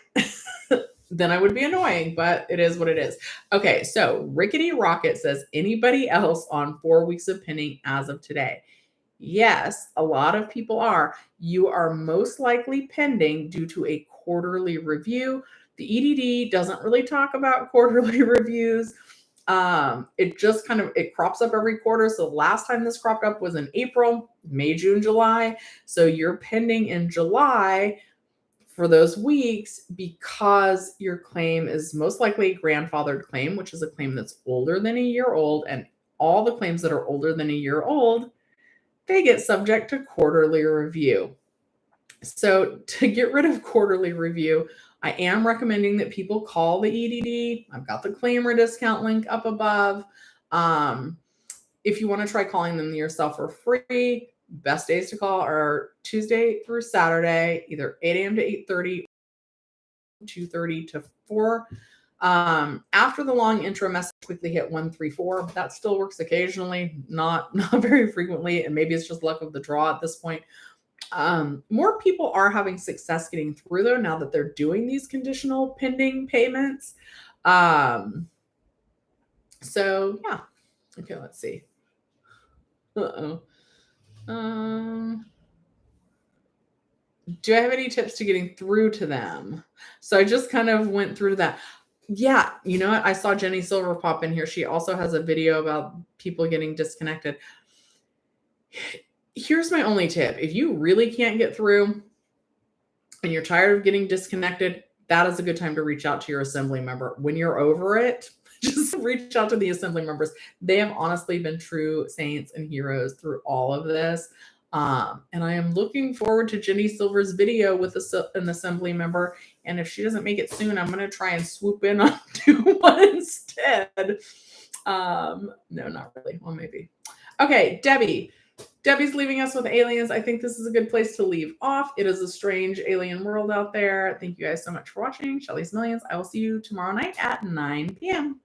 B: Then I would be annoying, but it is what it is. Okay, so Rickety Rocket says, anybody else on 4 weeks of pending as of today? Yes, a lot of people are. You are most likely pending due to a quarterly review. The EDD doesn't really talk about quarterly reviews. It just it crops up every quarter. So the last time this cropped up was in April, May, June, July. So you're pending in July for those weeks because your claim is most likely a grandfathered claim, which is a claim that's older than a year old. And all the claims that are older than a year old, they get subject to quarterly review. So to get rid of quarterly review, I am recommending that people call the EDD. I've got the claimer discount link up above. If you want to try calling them yourself for free, best days to call are Tuesday through Saturday, either 8 a.m. to 8:30, 2:30 to 4. After the long intro message, quickly hit 134. That still works occasionally, not very frequently, and maybe it's just luck of the draw at this point. More people are having success getting through though now that they're doing these conditional pending payments. So yeah. Okay, let's see. Do I have any tips to getting through to them? So I just kind of went through that. Yeah, you know what? I saw Jenny Silver pop in here. She also has a video about people getting disconnected. Here's my only tip. If you really can't get through and you're tired of getting disconnected, that is a good time to reach out to your assembly member. When you're over it, just reach out to the assembly members. They have honestly been true saints and heroes through all of this. And I am looking forward to Jenny Silver's video with an assembly member. And if she doesn't make it soon, I'm going to try and swoop in on do one instead. No, not really. Well, maybe. Okay, Debbie's leaving us with aliens. I think this is a good place to leave off. It is a strange alien world out there. Thank you guys so much for watching. Shelly's Millions. I will see you tomorrow night at 9 p.m.